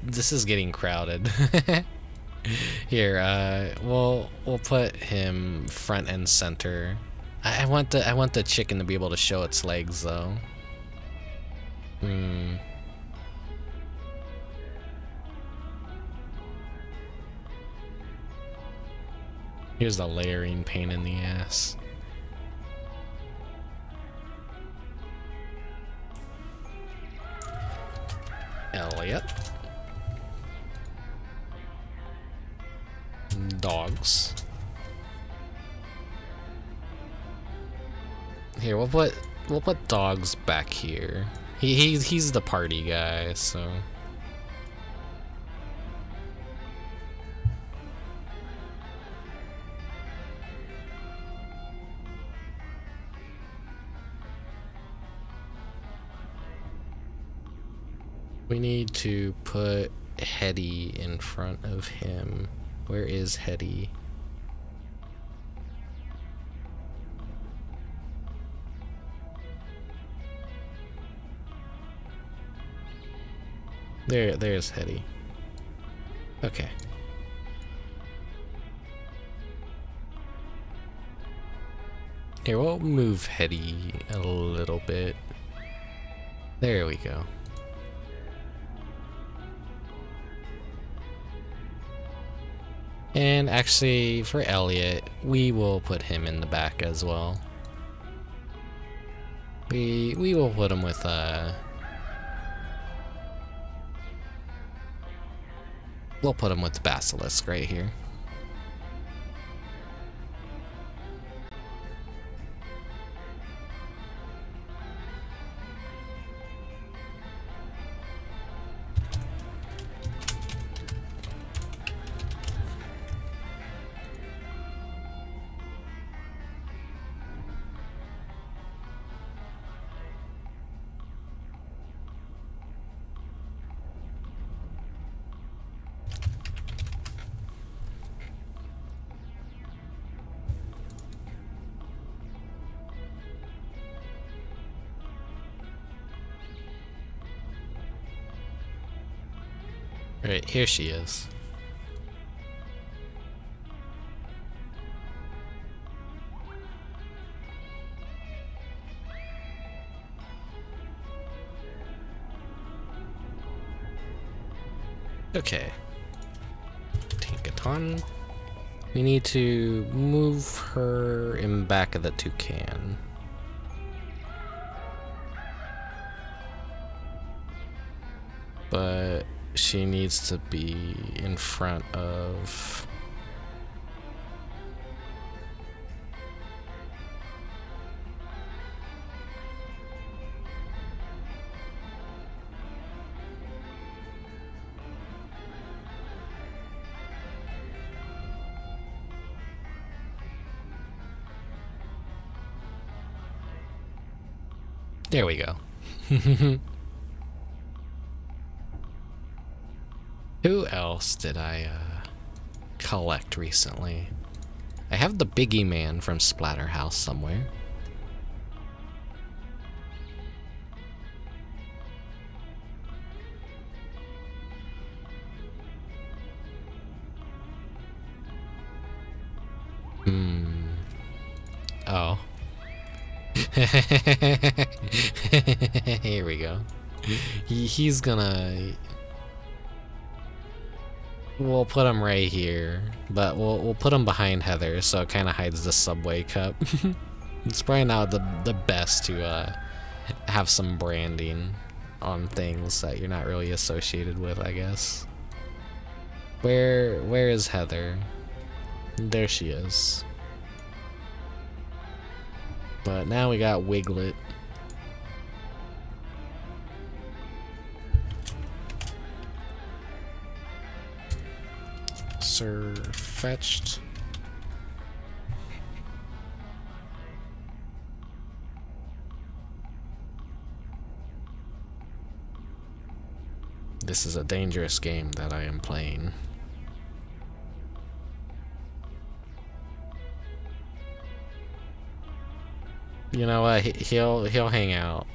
[SPEAKER 1] This is getting crowded. Here, we'll put him front and center. I want the chicken to be able to show its legs though. Here's the layering pain in the ass. Elliot. Dogs. Here, we'll put dogs back here. He's the party guy, so. We need to put Hetty in front of him. Where is Hetty? There's Hetty. Okay. Here, we'll move Hetty a little bit. There we go. And actually, for Elliot, we will put him in the back as well. We will put him with we'll put him with the Basilisk right here. Right, here she is. Okay. Tinkaton. We need to move her in back of the toucan. but she needs to be in front of... There we go. Who else did I collect recently? I have the Biggie Man from Splatterhouse somewhere. Oh. Here we go. He's gonna... We'll put him right here, but we'll put him behind Heather so it kind of hides the subway cup. It's probably not the best to have some branding on things that you're not really associated with, I guess. Where is Heather? There she is. But now we got Wiglet. Sir fetched. This is a dangerous game that I am playing. You know what? He'll hang out.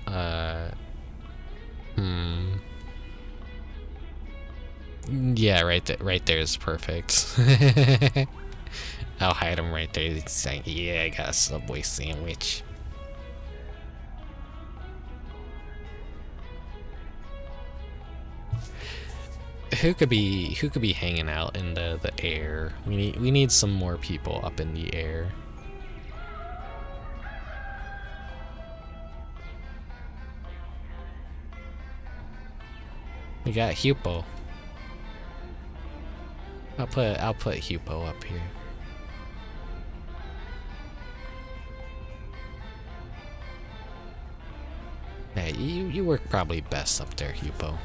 [SPEAKER 1] Yeah, right there is perfect. I'll hide him right there. He's saying, "Yeah, I got a Subway sandwich." Who could be hanging out in the air? We need some more people up in the air. We got Hupo. I'll put Hupo up here. Yeah, you work probably best up there, Hupo.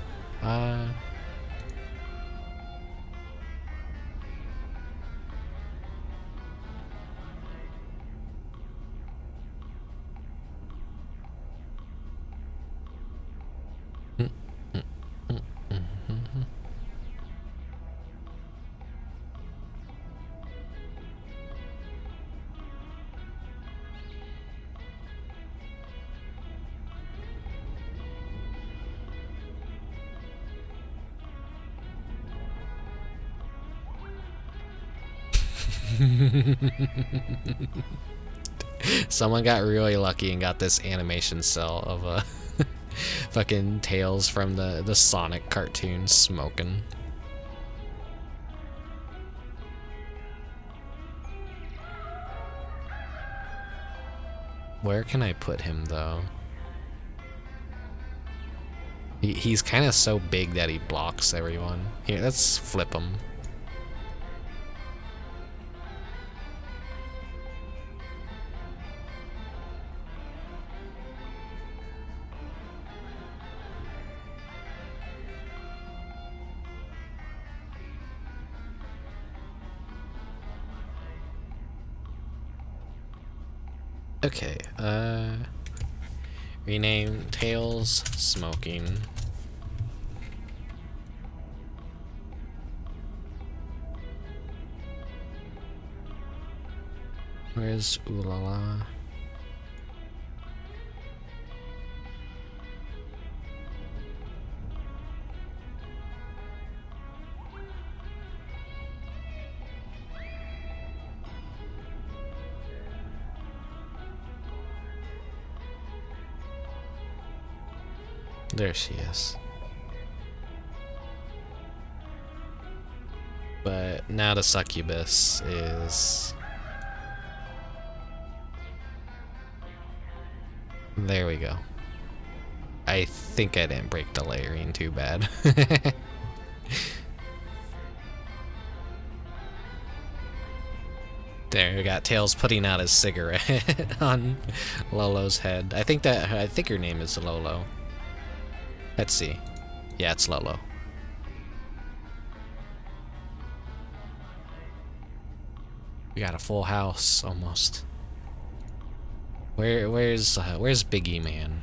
[SPEAKER 1] Someone got really lucky and got this animation cell of fucking Tails from the Sonic cartoon smoking. Where can I put him though? He's kind of so big that he blocks everyone. Here, let's flip him. Okay, rename Tails Smoking. Where's Oolala? There she is. But now the succubus is... There we go. I think I didn't break the layering too bad. There, we got Tails putting out his cigarette on Lolo's head. I think her name is Lolo. Let's see. Yeah, it's Lolo. We got a full house almost. Where's Biggie Man?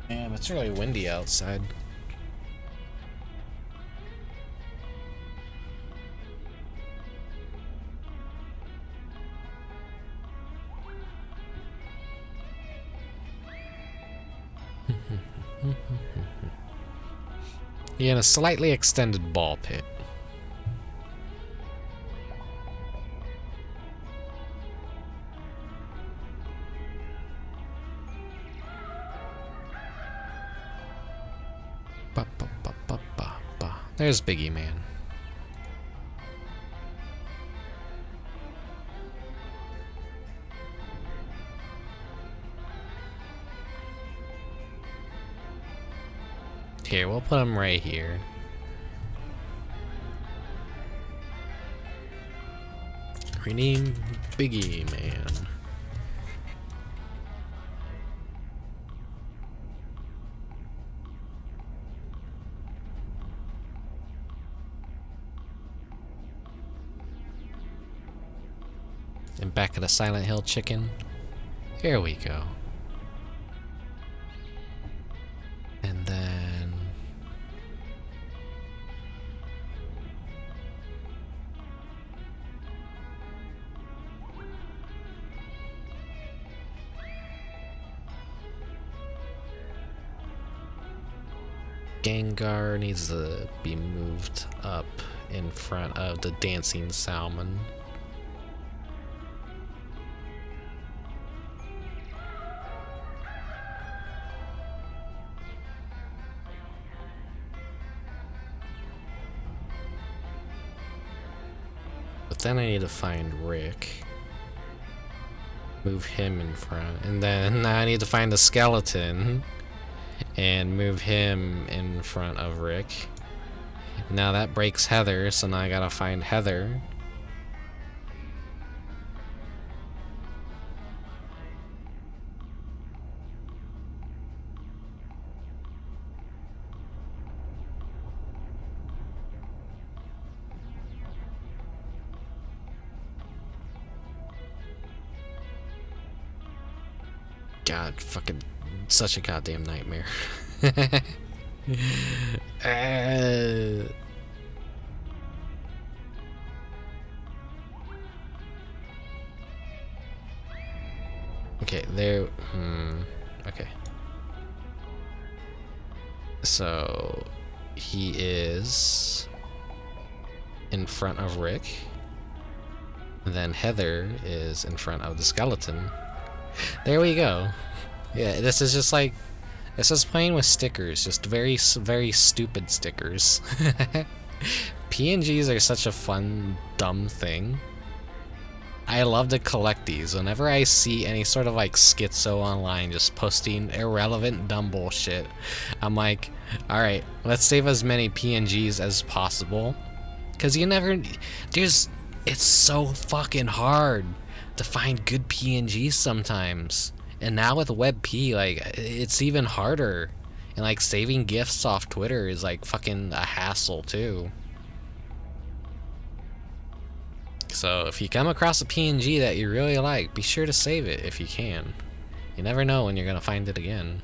[SPEAKER 1] Damn, it's really windy outside. In a slightly extended ball pit. There's Biggie Man. Here, we'll put him right here. Rename Biggie Man. And back of the Silent Hill chicken. Here we go. And then Gengar needs to be moved up in front of the dancing salmon. But then I need to find Rick. Move him in front. And then now I need to find the skeleton. And move him in front of Rick. Now that breaks Heather, so now I gotta find Heather. God, fucking such a goddamn nightmare. Okay, there. Okay. So he is in front of Rick. Then Heather is in front of the skeleton. There we go. Yeah, this is just like, this is playing with stickers, just very stupid stickers. PNGs are such a fun, dumb thing. I love to collect these. Whenever I see any sort of like schizo online just posting irrelevant, dumb bullshit, I'm like, alright, let's save as many PNGs as possible. Cause you never, it's so fucking hard to find good PNGs sometimes. And now with WebP, like, it's even harder. And like saving GIFs off Twitter is like fucking a hassle too. So if you come across a PNG that you really like, be sure to save it if you can. You never know when you're gonna find it again.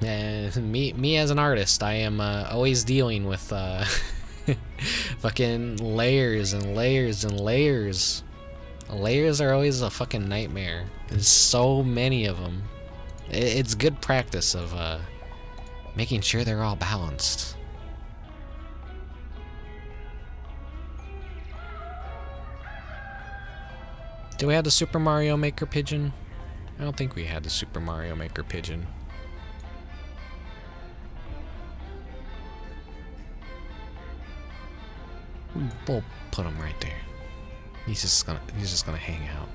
[SPEAKER 1] And me as an artist, I am always dealing with fucking layers and layers and layers. Layers are always a fucking nightmare. There's so many of them. It's good practice of making sure they're all balanced. Do we have the Super Mario Maker pigeon? I don't think we had the Super Mario Maker pigeon. We'll put him right there. He's just gonna hang out.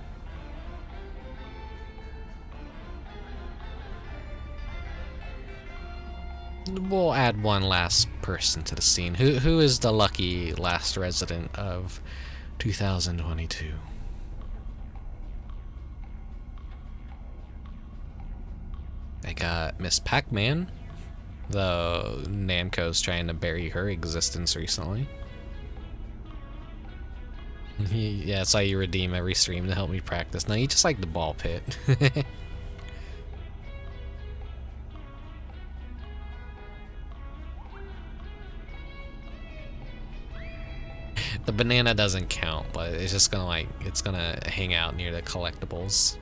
[SPEAKER 1] We'll add one last person to the scene. Who is the lucky last resident of 2022? I got Miss Pac-Man, though Namco's trying to bury her existence recently. Yeah, that's how you redeem every stream to help me practice. No, you just like the ball pit. The banana doesn't count, but it's just gonna it's gonna hang out near the collectibles.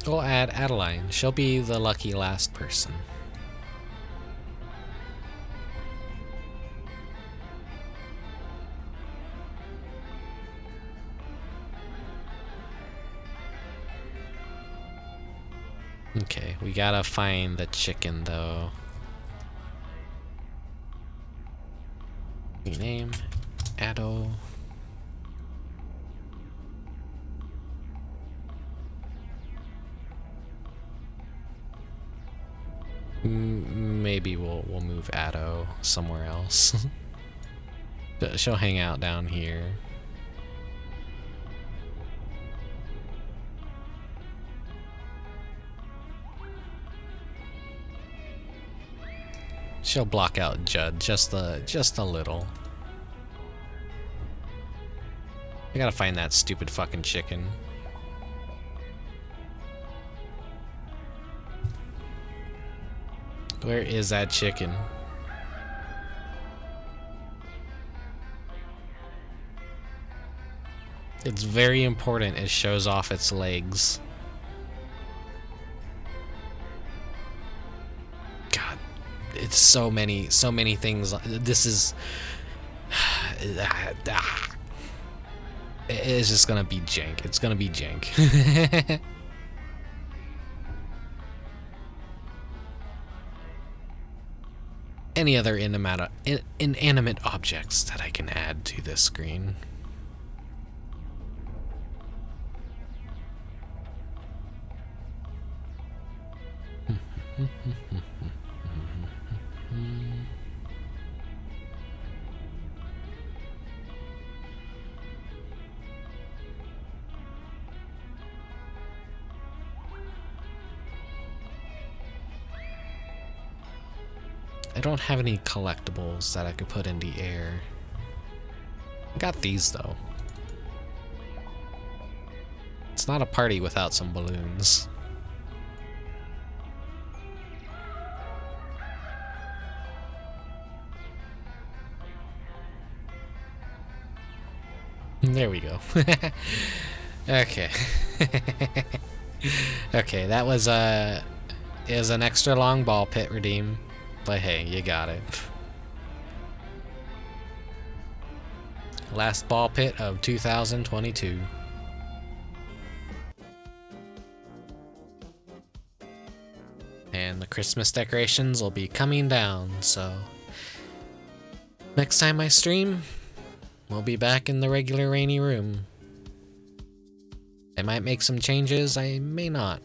[SPEAKER 1] We'll add Adeline. She'll be the lucky last person. Okay, we gotta find the chicken though. Rename Ado. Maybe we'll move Ado somewhere else. She'll hang out down here. She'll block out Judd just a little. I gotta find that stupid fucking chicken. Where is that chicken? It's very important it shows off its legs. God, it's so many things. This is... It's just gonna be jank. It's gonna be jank. Any other inanimate objects that I can add to this screen? I don't have any collectibles that I could put in the air. I got these though. It's not a party without some balloons. There we go. Okay. Okay, that was is an extra long ball pit redeem. But hey, you got it. Last ball pit of 2022. And the Christmas decorations will be coming down, so next time I stream, we'll be back in the regular rainy room. I might make some changes, I may not.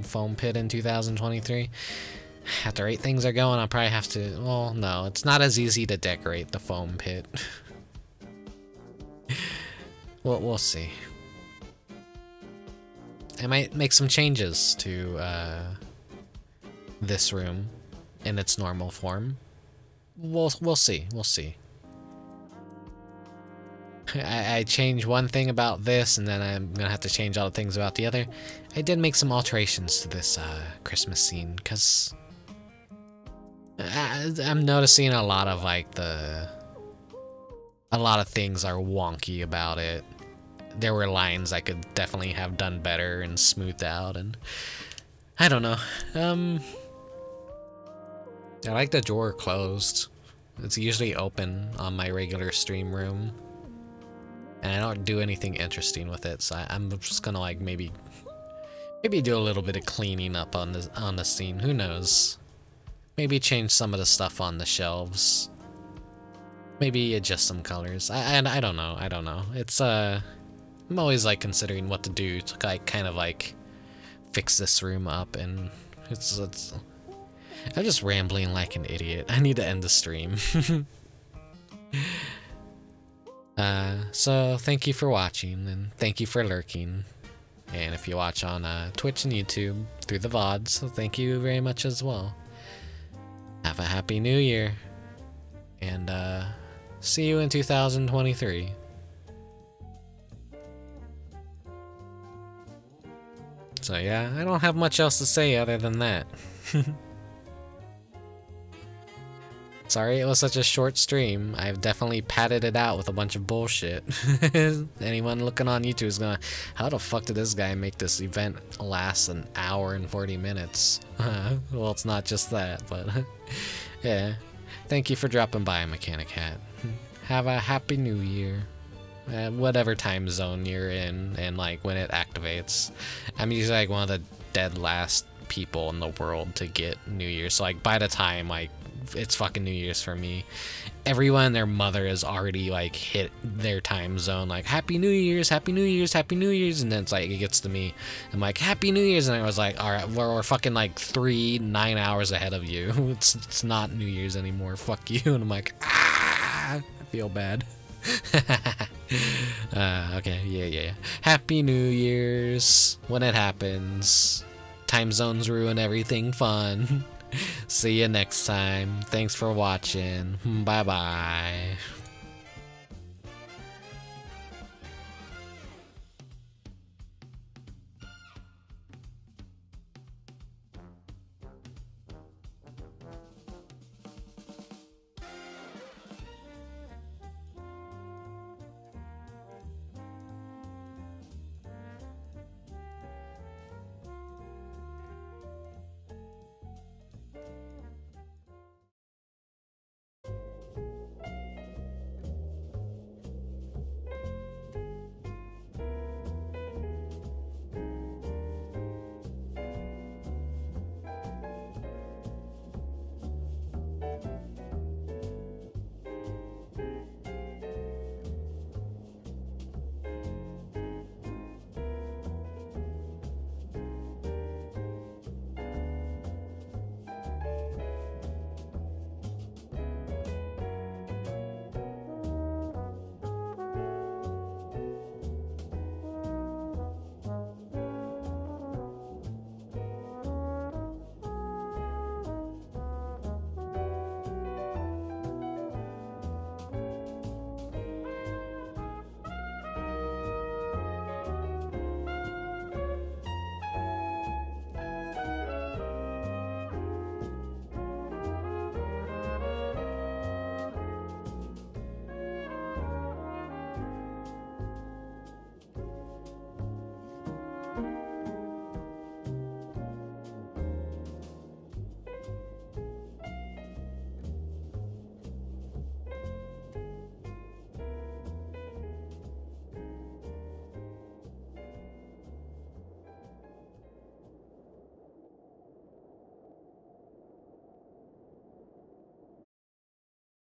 [SPEAKER 1] Foam pit in 2023. At the rate things are going, I'll probably have to... Well, no, it's not as easy to decorate the foam pit. We'll see. I might make some changes to this room in its normal form. We'll see. We'll see. I change one thing about this, and then I'm gonna have to change all the things about the other. I did make some alterations to this Christmas scene, because I'm noticing a lot of a lot of things are wonky about it. There were lines I could definitely have done better and smoothed out, and I don't know. I like the drawer closed It's usually open on my regular stream room. And I don't do anything interesting with it, so I'm just gonna like maybe do a little bit of cleaning up on the scene. Who knows? Maybe change some of the stuff on the shelves. Maybe adjust some colors. I don't know. I don't know. It's I'm always like considering what to do to like kind of like fix this room up, and it's I'm just rambling like an idiot. I need to end the stream. So thank you for watching, and thank you for lurking. And if you watch on Twitch and YouTube through the VODs, so thank you very much as well. Have a happy new year, and see you in 2023. So yeah, I don't have much else to say other than that. Sorry it was such a short stream. I've definitely padded it out with a bunch of bullshit. Anyone looking on YouTube is gonna, how the fuck did this guy make this event last an hour and 40 minutes? Well, it's not just that, but yeah. Thank you for dropping by, Mechanic Hat. Have a happy new year. Whatever time zone you're in, and like when it activates. I'm usually like one of the dead last people in the world to get New Year's. So like by the time like it's fucking New Year's for me, everyone and their mother has already like hit their time zone, like Happy New Year's, Happy New Year's, Happy New Year's, and then it's like it gets to me, I'm like Happy New Year's, and I was like, all right, we're fucking like 9 hours ahead of you. It's not New Year's anymore, fuck you. And I'm like, I feel bad. Okay, yeah. Happy New Year's when it happens. Time zones ruin everything fun. See you next time. Thanks for watching. Bye bye.